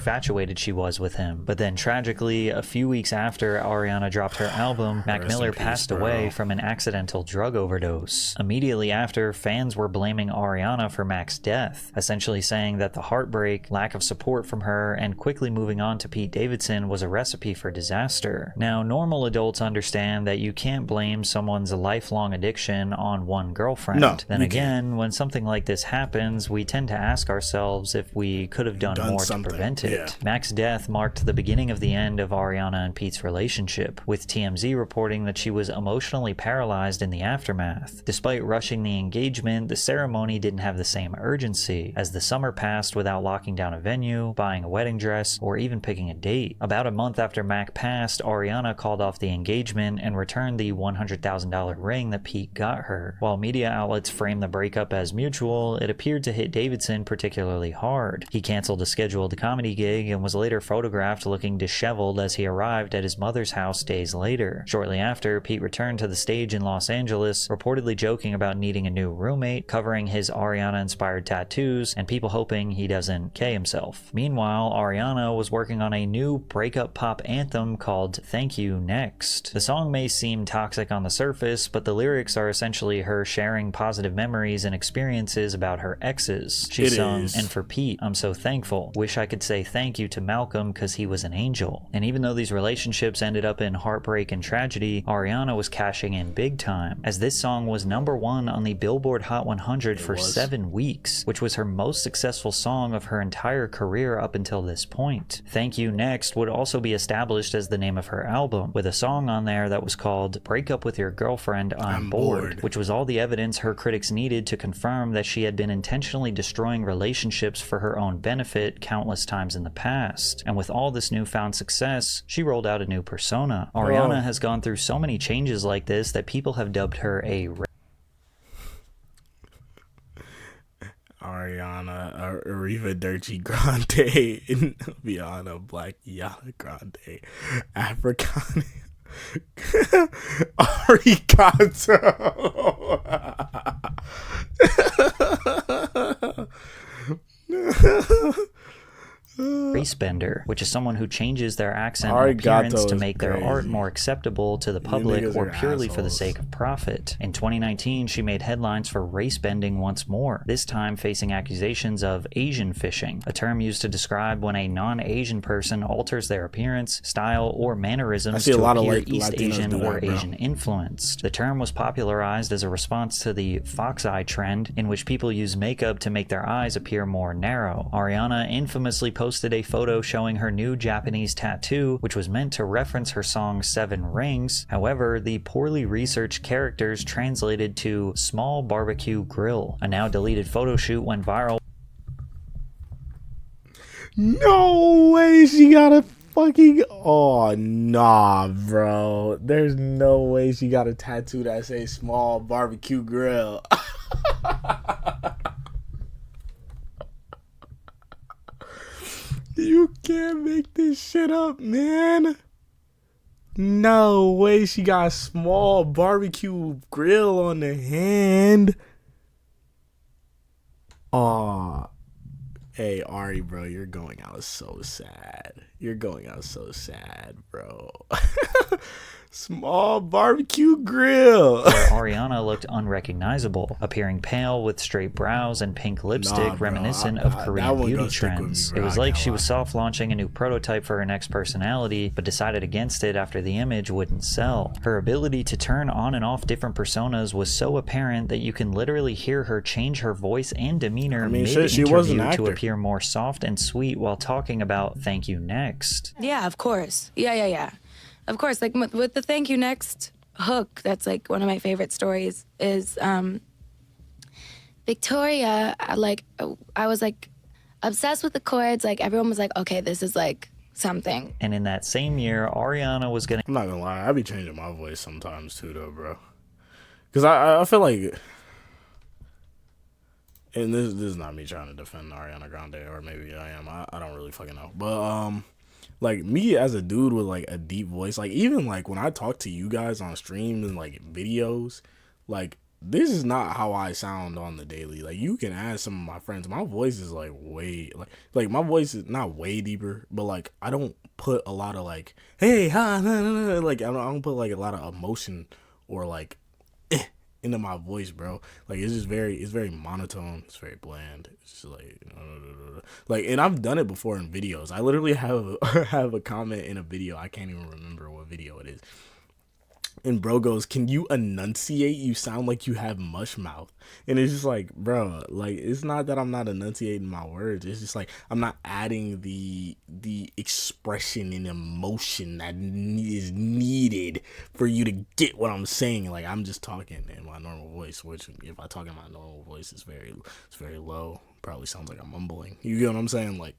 infatuated she was with him. But then tragically, a few weeks after Ariana dropped her album, Mac Miller passed away from an accidental drug overdose. Immediately after, fans were blaming Ariana for Mac's death, essentially saying that the heartbreak, lack of support from her, and quickly moving on to Pete Davidson was a recipe for disaster. Now, normal adults understand that you can't blame someone's lifelong addiction on one girlfriend. No, then again, when something like this happens, we tend to ask ourselves if we could have done more to prevent it. Yeah. Mac's death marked the beginning of the end of Ariana and Pete's relationship, with TMZ reporting that she was emotionally paralyzed in the aftermath. Despite rushing the engagement, the ceremony didn't have the same urgency, as the summer passed without locking down a venue, buying a wedding dress, or even picking a date. About a month after Mac passed, Ariana called off the engagement and returned the $100,000 ring that Pete got her. While media outlets framed the breakup as mutual, it appeared to hit Davidson particularly hard. He canceled a scheduled comedy gig and was later photographed looking disheveled as he arrived at his mother's house days later. Shortly after, Pete returned to the stage in Los Angeles, reportedly joking about needing a new roommate, covering his Ariana-inspired tattoos, and people hoping he doesn't K himself. Meanwhile, Ariana was working on a new breakup pop anthem called Thank You Next. The song may seem toxic on the surface, but the lyrics are essentially her sharing positive memories and experiences about her exes. She sung, "And for Pete, I'm so thankful. Wish I could say thank you to Malcolm because he was an angel." And even though these relationships ended up in heartbreak and tragedy, Ariana was cashing in big time, as this song was #1 on the Billboard Hot 100 for 7 weeks, which was her most successful song of her entire career up until this point. Thank You Next would also be established as the name of her album, with a song on there that was called Break Up With Your Girlfriend, I'm Bored, which was all the evidence her critics needed to confirm that she had been intentionally destroying relationships for her own benefit countless times in the past. And with all this newfound success, she rolled out a new persona. Ariana has gone through so many changes like this that people have dubbed her a Ariana, Ariva Dirty Grande, Viana Black Yana Grande, Africana, Arigato. race bender, which is someone who changes their accent and appearance to make their art more acceptable to the public or purely for the sake of profit. In 2019, she made headlines for race bending once more, this time facing accusations of Asian fishing, a term used to describe when a non-Asian person alters their appearance, style, or mannerisms to appear East Asian or Asian influenced. The term was popularized as a response to the fox eye trend, in which people use makeup to make their eyes appear more narrow. Ariana infamously posted a photo showing her new Japanese tattoo, which was meant to reference her song 7 Rings. However, the poorly researched characters translated to small barbecue grill. A now deleted photo shoot went viral. No way she got a fucking... Oh, nah, bro. There's no way she got a tattoo that says small barbecue grill. You can't make this shit up, man. No way she got a small barbecue grill on the hand. Aw. Hey, Ari, bro, you're going out so sad. You're going out so sad, bro. Small barbecue grill. Where Ariana looked unrecognizable, appearing pale with straight brows and pink lipstick reminiscent of Korean beauty trends. It was like she was soft launching a new prototype for her next personality, but decided against it after the image wouldn't sell. Her ability to turn on and off different personas was so apparent that you can literally hear her change her voice and demeanor mid-interview to appear more soft and sweet while talking about Thank You Next. Yeah, of course. Yeah. Of course, like with the Thank You Next hook, that's like one of my favorite stories, is Victoria, I was like obsessed with the chords. Like everyone was like, okay, this is like something. And in that same year, Ariana was gonna... I'm not gonna lie, I be changing my voice sometimes too though, bro. Because I feel like... And this is not me trying to defend Ariana Grande, or maybe I am. I don't really fucking know. But like me as a dude with like a deep voice, like even like when I talk to you guys on stream and like videos, like this is not how I sound on the daily. Like you can ask some of my friends, my voice is like way like my voice is not way deeper, but like I don't put a lot of like hey ha like I don't put like a lot of emotion or like into my voice, bro. Like it's very monotone, it's very bland, it's just like and I've done it before in videos. I literally have a comment in a video, I can't even remember what video it is, And bro goes, "Can you enunciate? You sound like you have mush mouth." And it's just like, bro, like, it's not that I'm not enunciating my words. It's just like I'm not adding the expression and emotion that is needed for you to get what I'm saying. Like, I'm just talking in my normal voice, which if I talk in my normal voice, it's very low. Probably sounds like I'm mumbling. You get what I'm saying? Like,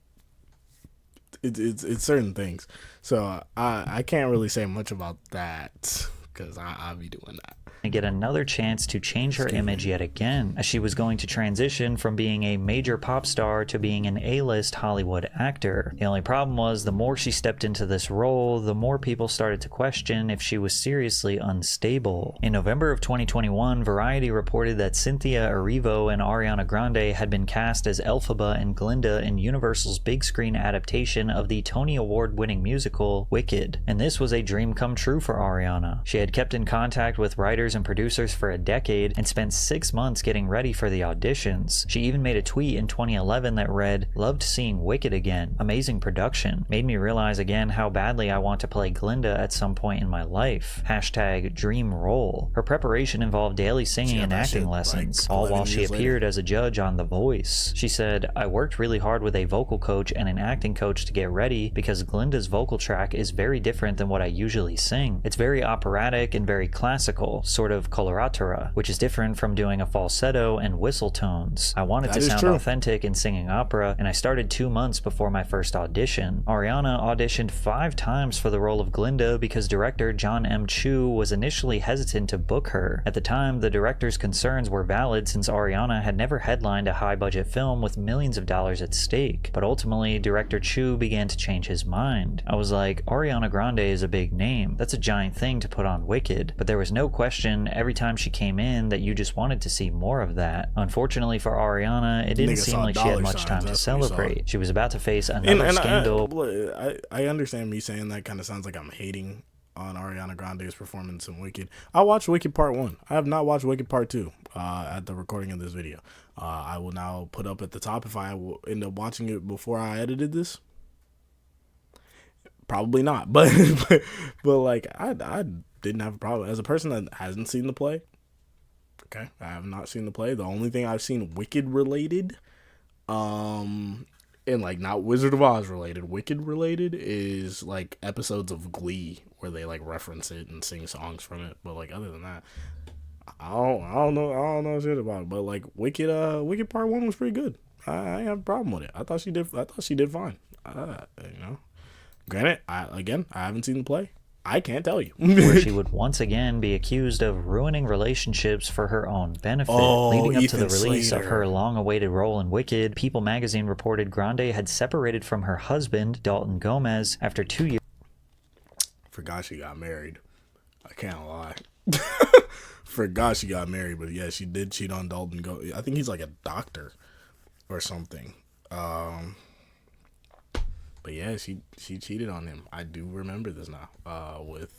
it's certain things. So I can't really say much about that, because I'll be doing that. And get another chance to change her image yet again, as she was going to transition from being a major pop star to being an A-list Hollywood actor. The only problem was, the more she stepped into this role, the more people started to question if she was seriously unstable. In November of 2021, Variety reported that Cynthia Erivo and Ariana Grande had been cast as Elphaba and Glinda in Universal's big screen adaptation of the Tony Award-winning musical Wicked. And this was a dream come true for Ariana. She had kept in contact with writers and producers for a decade and spent 6 months getting ready for the auditions. She even made a tweet in 2011 that read, "Loved seeing Wicked again. Amazing production. Made me realize again how badly I want to play Glinda at some point in my life. Hashtag dream role." Her preparation involved daily singing and acting lessons, all while she appeared as a judge on The Voice. She said, "I worked really hard with a vocal coach and an acting coach to get ready because Glinda's vocal track is very different than what I usually sing. It's very operatic and very classical, sort of coloratura, which is different from doing a falsetto and whistle tones. I wanted to sound authentic in singing opera, and I started 2 months before my first audition." Ariana auditioned 5 times for the role of Glinda because director John M. Chu was initially hesitant to book her. At the time, the director's concerns were valid since Ariana had never headlined a high-budget film with millions of dollars at stake. But ultimately, director Chu began to change his mind. I was like, Ariana Grande is a big name. That's a giant thing to put on Wicked. But there was no question every time she came in that you just wanted to see more of that. Unfortunately for Ariana, it didn't seem like she had much time to celebrate. She was about to face another scandal. I understand me saying that kind of sounds like I'm hating on Ariana Grande's performance in Wicked. I watched Wicked Part 1. I have not watched Wicked Part 2 at the recording of this video. I will now put up at the top if I will end up watching it before I edited this. Probably not, but like I didn't have a problem as a person that hasn't seen the play. Okay, I have not seen the play. The only thing I've seen Wicked related, and like not Wizard of Oz related, Wicked related is like episodes of Glee where they like reference it and sing songs from it. But like other than that, I don't know shit about it. But like Wicked Part 1 was pretty good. I didn't have a problem with it. I thought she did fine. You know. Granted, I haven't seen the play. I can't tell you. Where she would once again be accused of ruining relationships for her own benefit. Leading up to the release of her long-awaited role in Wicked, People magazine reported Grande had separated from her husband, Dalton Gomez, after 2 years. Forgot she got married. I can't lie. Forgot she got married, but yeah, she did cheat on Dalton Gomez. I think he's like a doctor or something. But yeah, she cheated on him. I do remember this now. With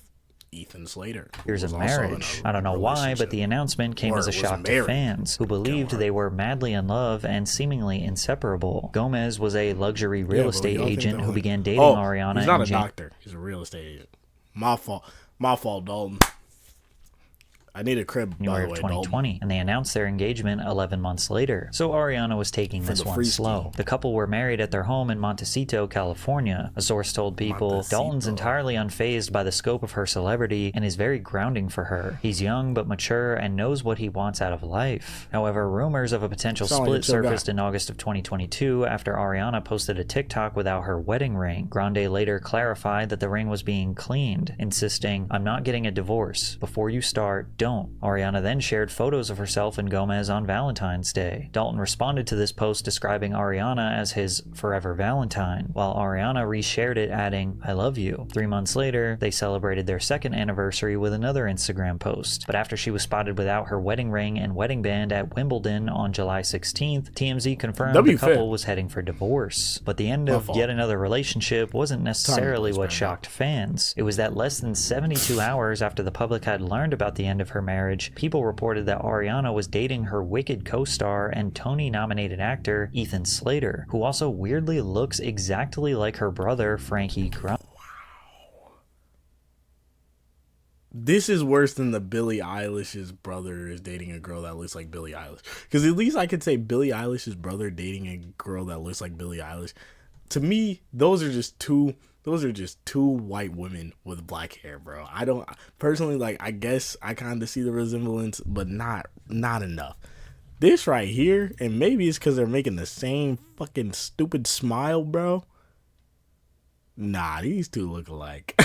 Ethan Slater. Years of marriage. I don't know why, but the announcement came as a shock to fans, who believed they were madly in love and seemingly inseparable. Gomez was a luxury real estate agent who began dating Ariana. He's not a doctor. He's a real estate agent. My fault, Dalton. I need a crib, by the way, 2020, and they announced their engagement 11 months later. So Ariana was taking this one slow. The couple were married at their home in Montecito, California. A source told People, Dalton's entirely unfazed by the scope of her celebrity and is very grounding for her. He's young but mature and knows what he wants out of life. However, rumors of a potential split surfaced in August of 2022 after Ariana posted a TikTok without her wedding ring. Grande later clarified that the ring was being cleaned, insisting, "I'm not getting a divorce. Before you start, don't." Ariana then shared photos of herself and Gomez on Valentine's Day. Dalton responded to this post describing Ariana as his forever Valentine, while Ariana reshared it adding, "I love you." 3 months later, they celebrated their second anniversary with another Instagram post. But after she was spotted without her wedding ring and wedding band at Wimbledon on July 16th, TMZ confirmed the couple was heading for divorce. But the end of yet another relationship wasn't necessarily what shocked fans. It was that less than 72 hours after the public had learned about the end of her marriage, People reported that Ariana was dating her Wicked co-star and Tony-nominated actor Ethan Slater, who also weirdly looks exactly like her brother Frankie Grande. This is worse than the Billie Eilish's brother is dating a girl that looks like Billie Eilish. Because at least I could say Billie Eilish's brother dating a girl that looks like Billie Eilish. To me, those are just two white women with black hair, bro. I don't personally, like, I guess I kind of see the resemblance, but not enough. This right here, and maybe it's because they're making the same fucking stupid smile, bro. Nah, these two look alike.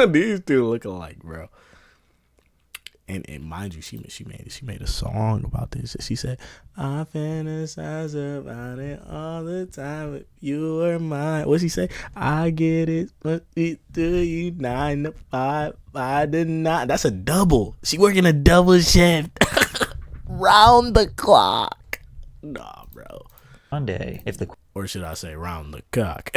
These two look alike, bro. And mind you, she made a song about this. She said, "I fantasize about it all the time. If you were mine." What'd she say? "I get it, but it do you 9 to 5, 5 to 9." That's a double. She working a double shift, round the clock. Nah, bro. Monday, or should I say, round the cock.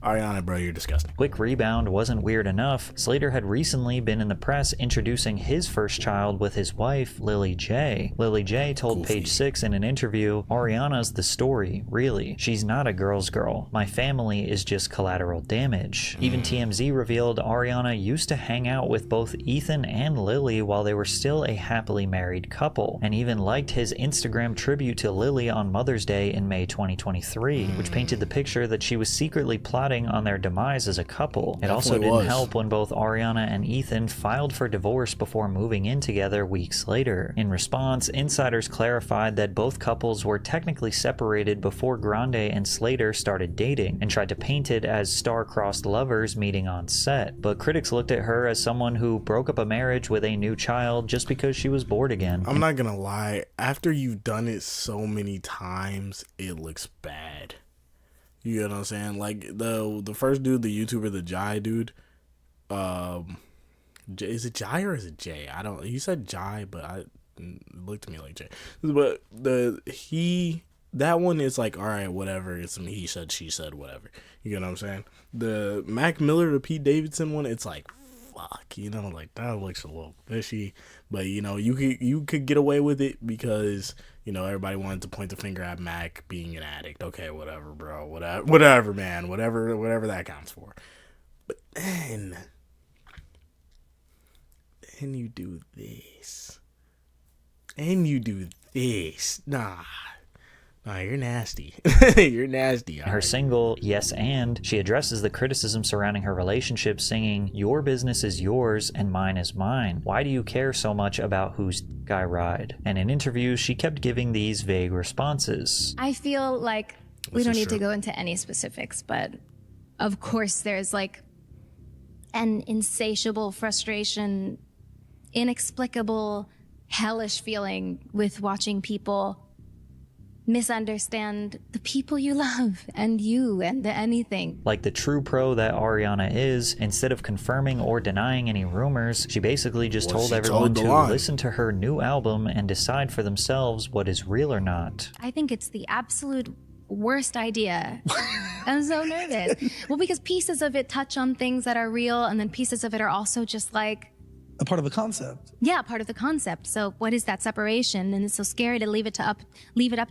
Ariana, bro, you're disgusting. Quick rebound wasn't weird enough. Slater had recently been in the press introducing his first child with his wife, Lily J. Lily J told Page Six in an interview, "Ariana's the story, really. She's not a girl's girl. My family is just collateral damage." Even TMZ revealed Ariana used to hang out with both Ethan and Lily while they were still a happily married couple, and even liked his Instagram tribute to Lily on Mother's Day in May 2023, which painted the picture that she was secretly plotting on their demise as a couple. It also didn't help when both Ariana and Ethan filed for divorce before moving in together weeks later. In response, insiders clarified that both couples were technically separated before Grande and Slater started dating, and tried to paint it as star-crossed lovers meeting on set. But critics looked at her as someone who broke up a marriage with a new child just because she was bored again. I'm not gonna lie, after you've done it so many times, it looks bad. You know what I'm saying? Like the first dude, the YouTuber, the Jai dude. Is it Jai or is it Jay? I don't. He said Jai, but it looked to me like Jay. But that one is like, all right, whatever. It's some he said, she said, whatever. You know what I'm saying? The Mac Miller, the Pete Davidson one, it's like, fuck. You know, like that looks a little fishy. But you know, you could get away with it because, you know, everybody wanted to point the finger at Mac being an addict. Okay, whatever, bro. Whatever, man. Whatever that counts for. But then you do this. And you do this. Nah, you're nasty. You're nasty. Her single, Yes And, she addresses the criticism surrounding her relationship, singing, "Your business is yours and mine is mine. Why do you care so much about whose I ride?" And in interviews, she kept giving these vague responses. I feel like we don't need to go into any specifics, but of course there's like an insatiable frustration, inexplicable, hellish feeling with watching people misunderstand the people you love and you and anything. Like the true pro that Ariana is, instead of confirming or denying any rumors, she basically just told everyone to listen to her new album and decide for themselves what is real or not. I think it's the absolute worst idea. I'm so nervous. Well, because pieces of it touch on things that are real, and then pieces of it are also just like a part of the concept. Yeah, part of the concept. So what is that separation? And it's so scary to leave it up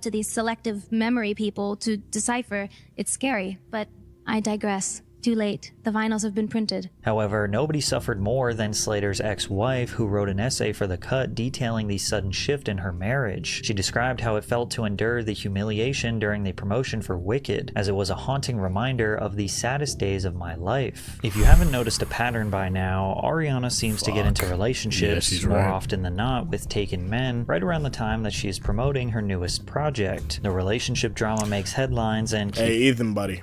to these selective memory people to decipher. It's scary, but I digress. Too late. The vinyls have been printed. However, nobody suffered more than Slater's ex-wife, who wrote an essay for The Cut detailing the sudden shift in her marriage. She described how it felt to endure the humiliation during the promotion for Wicked, as it was a haunting reminder of the saddest days of my life. If you haven't noticed a pattern by now, Ariana seems to get into relationships more often than not with taken men right around the time that she is promoting her newest project. The relationship drama makes headlines and Hey, Ethan, buddy.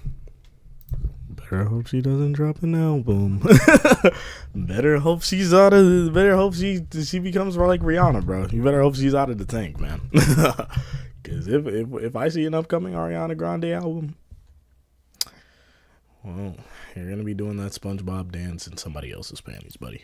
Better hope she doesn't drop an album. Better hope she becomes like Rihanna, bro. You better hope she's out of the tank, man. Because if I see an upcoming Ariana Grande album, well, you're gonna be doing that SpongeBob dance in somebody else's panties, buddy.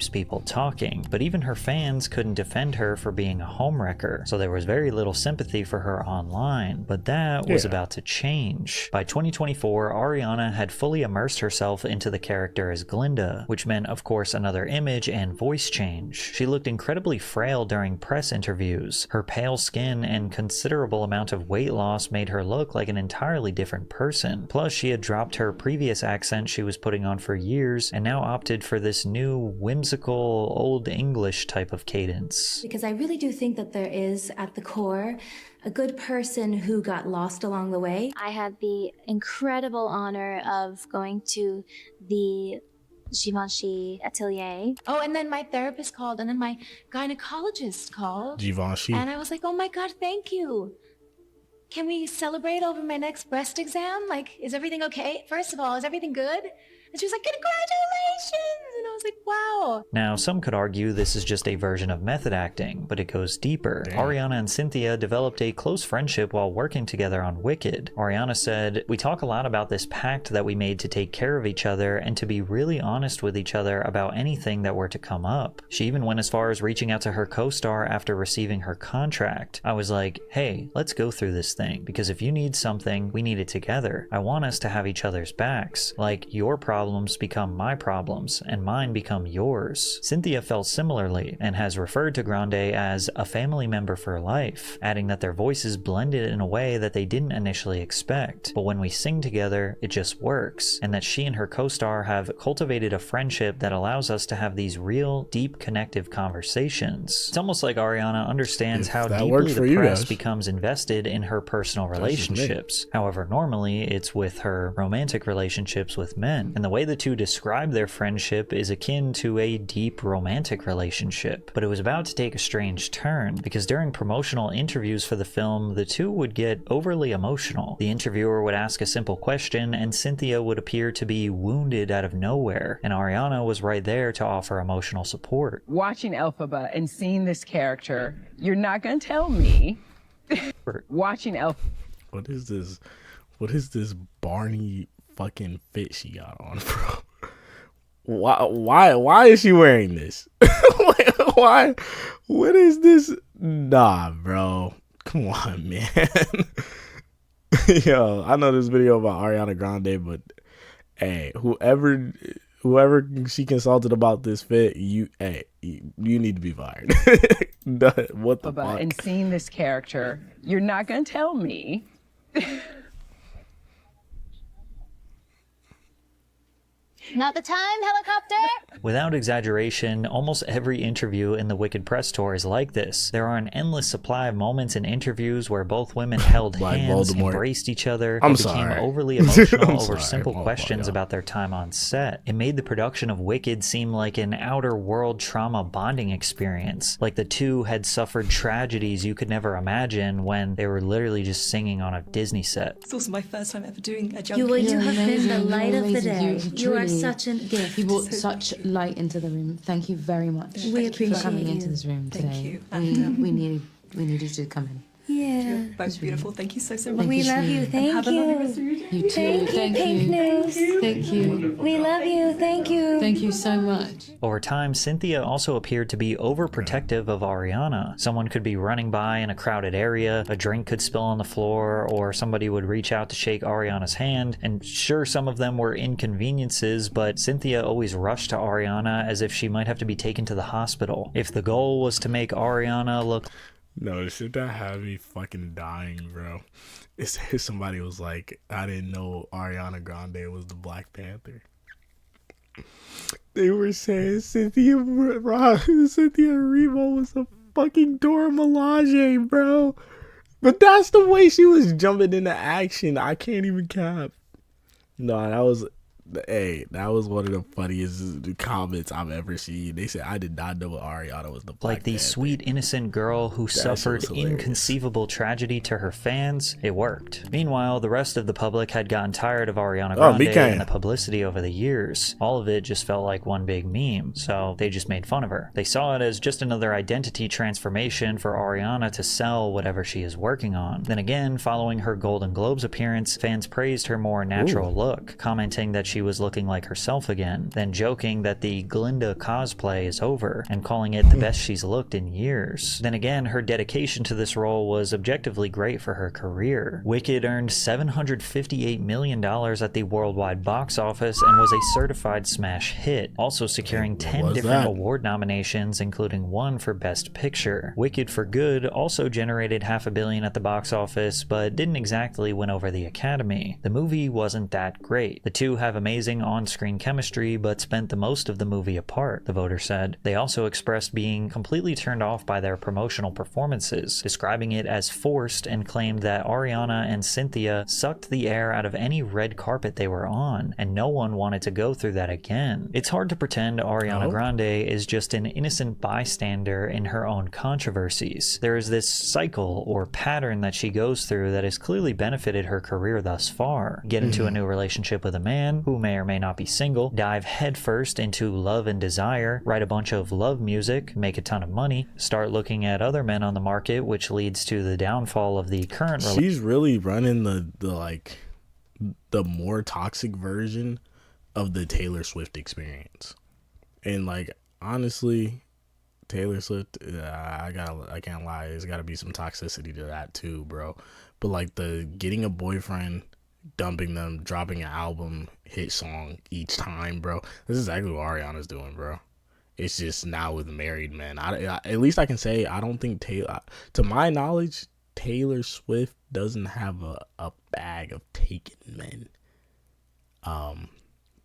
people talking, but even her fans couldn't defend her for being a homewrecker, so there was very little sympathy for her online. But that was about to change. By 2024, Ariana had fully immersed herself into the character as Glinda, which meant, of course, another image and voice change. She looked incredibly frail during press interviews. Her pale skin and considerable amount of weight loss made her look like an entirely different person. Plus, she had dropped her previous accent she was putting on for years and now opted for this new whimsical Old English type of cadence. Because I really do think that there is, at the core, a good person who got lost along the way. I had the incredible honor of going to the Givenchy atelier. Oh, and then my therapist called, and then my gynecologist called. Givenchy. And I was like, oh my God, thank you. Can we celebrate over my next breast exam? Like, is everything okay? First of all, is everything good? And she was like, congratulations! And I was like, wow. Now, some could argue this is just a version of method acting, but it goes deeper. Damn. Ariana and Cynthia developed a close friendship while working together on Wicked. Ariana said, "We talk a lot about this pact that we made to take care of each other and to be really honest with each other about anything that were to come up." She even went as far as reaching out to her co-star after receiving her contract. "I was like, hey, let's go through this thing, because if you need something, we need it together. I want us to have each other's backs. Like, your problems become my problems, and mine become yours." Cynthia felt similarly, and has referred to Grande as a family member for life, adding that their voices blended in a way that they didn't initially expect. But when we sing together, it just works, and that she and her co-star have cultivated a friendship that allows us to have these real, deep, connective conversations. It's almost like Ariana understands how deeply the press becomes invested in her personal relationships. However, normally it's with her romantic relationships with men, and the way the two describe their friendship is akin to a deep romantic relationship. But it was about to take a strange turn, because during promotional interviews for the film, the two would get overly emotional. The interviewer would ask a simple question, and Cynthia would appear to be wounded out of nowhere, and Ariana was right there to offer emotional support. Watching Elphaba and seeing this character, you're not gonna tell me. Watching What is this? What is this Barney fucking fit she got on, bro? Why is she wearing this? Why? What is this? Nah, bro. Come on, man. Yo, I know this video about Ariana Grande, but hey, whoever she consulted about this fit, you need to be fired. What the fuck? And seeing this character, you're not gonna tell me. Not the time, helicopter! Without exaggeration, almost every interview in the Wicked press tour is like this. There are an endless supply of moments in interviews where both women held hands, embraced each other, and became overly emotional over simple questions about their time on set. It made the production of Wicked seem like an outer world trauma bonding experience, like the two had suffered tragedies you could never imagine when they were literally just singing on a Disney set. It's also my first time ever doing a You have been the light of the day. You are such a gift. You brought such light into the room. Thank you very much. We appreciate for coming you. into this room today. Thank you. We needed you to come in. Yeah. You're both beautiful. Thank you so much. We love you. Thank Have a lovely rest of you. your day. You too. Thank you, Pink News. Thank you. We love you. Thank you. Thank you so much. Over time, Cynthia also appeared to be overprotective of Ariana. Someone could be running by in a crowded area, a drink could spill on the floor, or somebody would reach out to shake Ariana's hand. And sure, some of them were inconveniences, but Cynthia always rushed to Ariana as if she might have to be taken to the hospital. If the goal was to make Ariana look... No, the shit that had me fucking dying, bro, is if somebody was like, I didn't know Ariana Grande was the Black Panther. They were saying Cynthia Erivo was a fucking Dora Milaje, bro. But that's the way she was jumping into action. I can't even cap. No, that was one of the funniest comments I've ever seen. They said, I did not know Ariana was the Black Like the Panther. Sweet, innocent girl who suffered inconceivable tragedy to her fans, it worked. Meanwhile, the rest of the public had gotten tired of Ariana Grande and the publicity over the years. All of it just felt like one big meme, so they just made fun of her. They saw it as just another identity transformation for Ariana to sell whatever she is working on. Then again, following her Golden Globes appearance, fans praised her more natural look, commenting that she she was looking like herself again, then joking that the Glinda cosplay is over and calling it the best she's looked in years. Then again, her dedication to this role was objectively great for her career. Wicked earned $758 million at the worldwide box office and was a certified smash hit, also securing 10 different award nominations, including one for Best Picture. Wicked for Good also generated $500 million at the box office, but didn't exactly win over the Academy. The movie wasn't that great. The two have amazing on-screen chemistry, but spent the most of the movie apart, the voter said. They also expressed being completely turned off by their promotional performances, describing it as forced, and claimed that Ariana and Cynthia sucked the air out of any red carpet they were on, and no one wanted to go through that again. It's hard to pretend Ariana Grande is just an innocent bystander in her own controversies. There is this cycle or pattern that she goes through that has clearly benefited her career thus far. Get into a new relationship with a man who may or may not be single, dive headfirst into love and desire, write a bunch of love music, make a ton of money, start looking at other men on the market, which leads to the downfall of the current relationship. She's really running the more toxic version of the Taylor Swift experience. And like, honestly, Taylor Swift, I can't lie, there's gotta be some toxicity to that too, bro. But like, the getting a boyfriend, dumping them, dropping an album hit song each time, bro, this is exactly what Ariana's doing, bro. It's just now with married men. At least I can say, I don't think to my knowledge, Taylor Swift doesn't have a bag of taken men.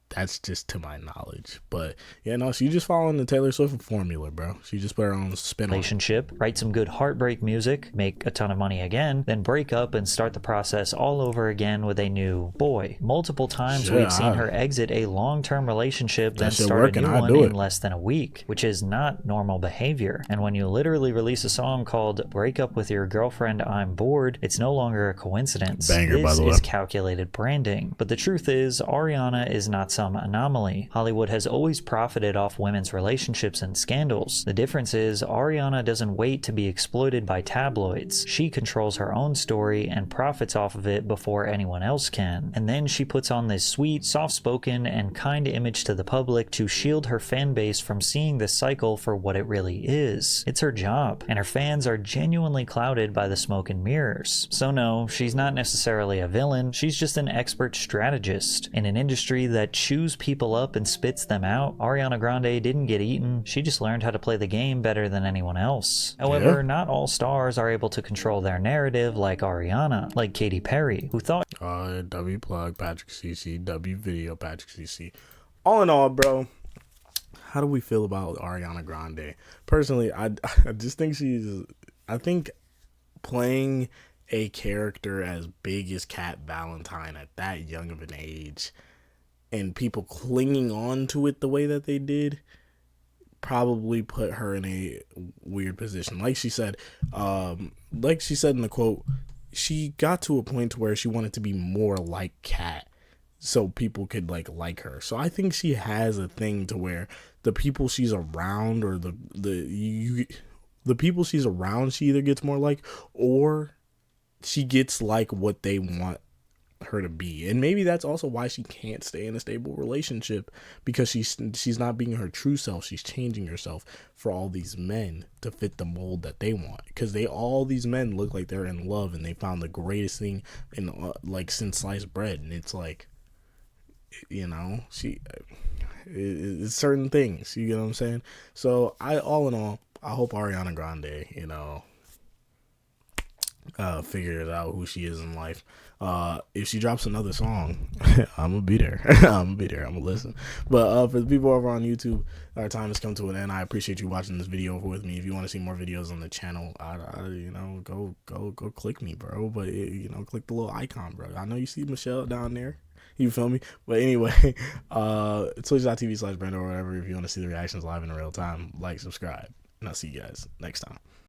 That's just to my knowledge. But yeah, no, she's just following the Taylor Swift formula, bro. She just put her own spin on it. Relationship, write some good heartbreak music, make a ton of money again, then break up and start the process all over again with a new boy. Multiple times we've seen her exit a long-term relationship, then start a new one in less than a week, which is not normal behavior. And when you literally release a song called Break Up With Your Girlfriend, I'm Bored, it's no longer a coincidence. Banger, by the way. This is calculated branding. But the truth is, Ariana is not some anomaly. Hollywood has always profited off women's relationships and scandals. The difference is Ariana doesn't wait to be exploited by tabloids. She controls her own story and profits off of it before anyone else can. And then she puts on this sweet, soft-spoken, and kind image to the public to shield her fan base from seeing this cycle for what it really is. It's her job, and her fans are genuinely clouded by the smoke and mirrors. So no, she's not necessarily a villain, she's just an expert strategist. In an industry that chews people up and spits them out, Ariana Grande didn't get eaten, she just learned how to play the game better than anyone else. However, not all stars are able to control their narrative like Ariana, like Katy Perry, who thought W plug Patrick CC, W video Patrick CC. All in all, bro, how do we feel about Ariana Grande? Personally, I just think I think playing a character as big as Cat Valentine at that young of an age and people clinging on to it the way that they did probably put her in a weird position. Like she said in the quote, she got to a point to where she wanted to be more like Cat so people could like her. So I think she has a thing to where the people she's around, or the people she's around, she either gets more like, or she gets like what they want her to be. And maybe that's also why she can't stay in a stable relationship, because she's not being her true self. She's changing herself for all these men to fit the mold that they want, because all these men look like they're in love and they found the greatest thing in since sliced bread. And it's like, you know, it's certain things, you get what I'm saying? So all in all, I hope Ariana Grande, you know, figures out who she is in life. If she drops another song, I'm gonna be there. I'm gonna listen. But for the people over on YouTube, our time has come to an end. I appreciate you watching this video with me. If you want to see more videos on the channel, go click me, bro. But click the little icon, bro. I know you see Michelle down there. You feel me? But anyway, twitch.tv/Brando or whatever. If you want to see the reactions live in real time, like, subscribe, and I'll see you guys next time.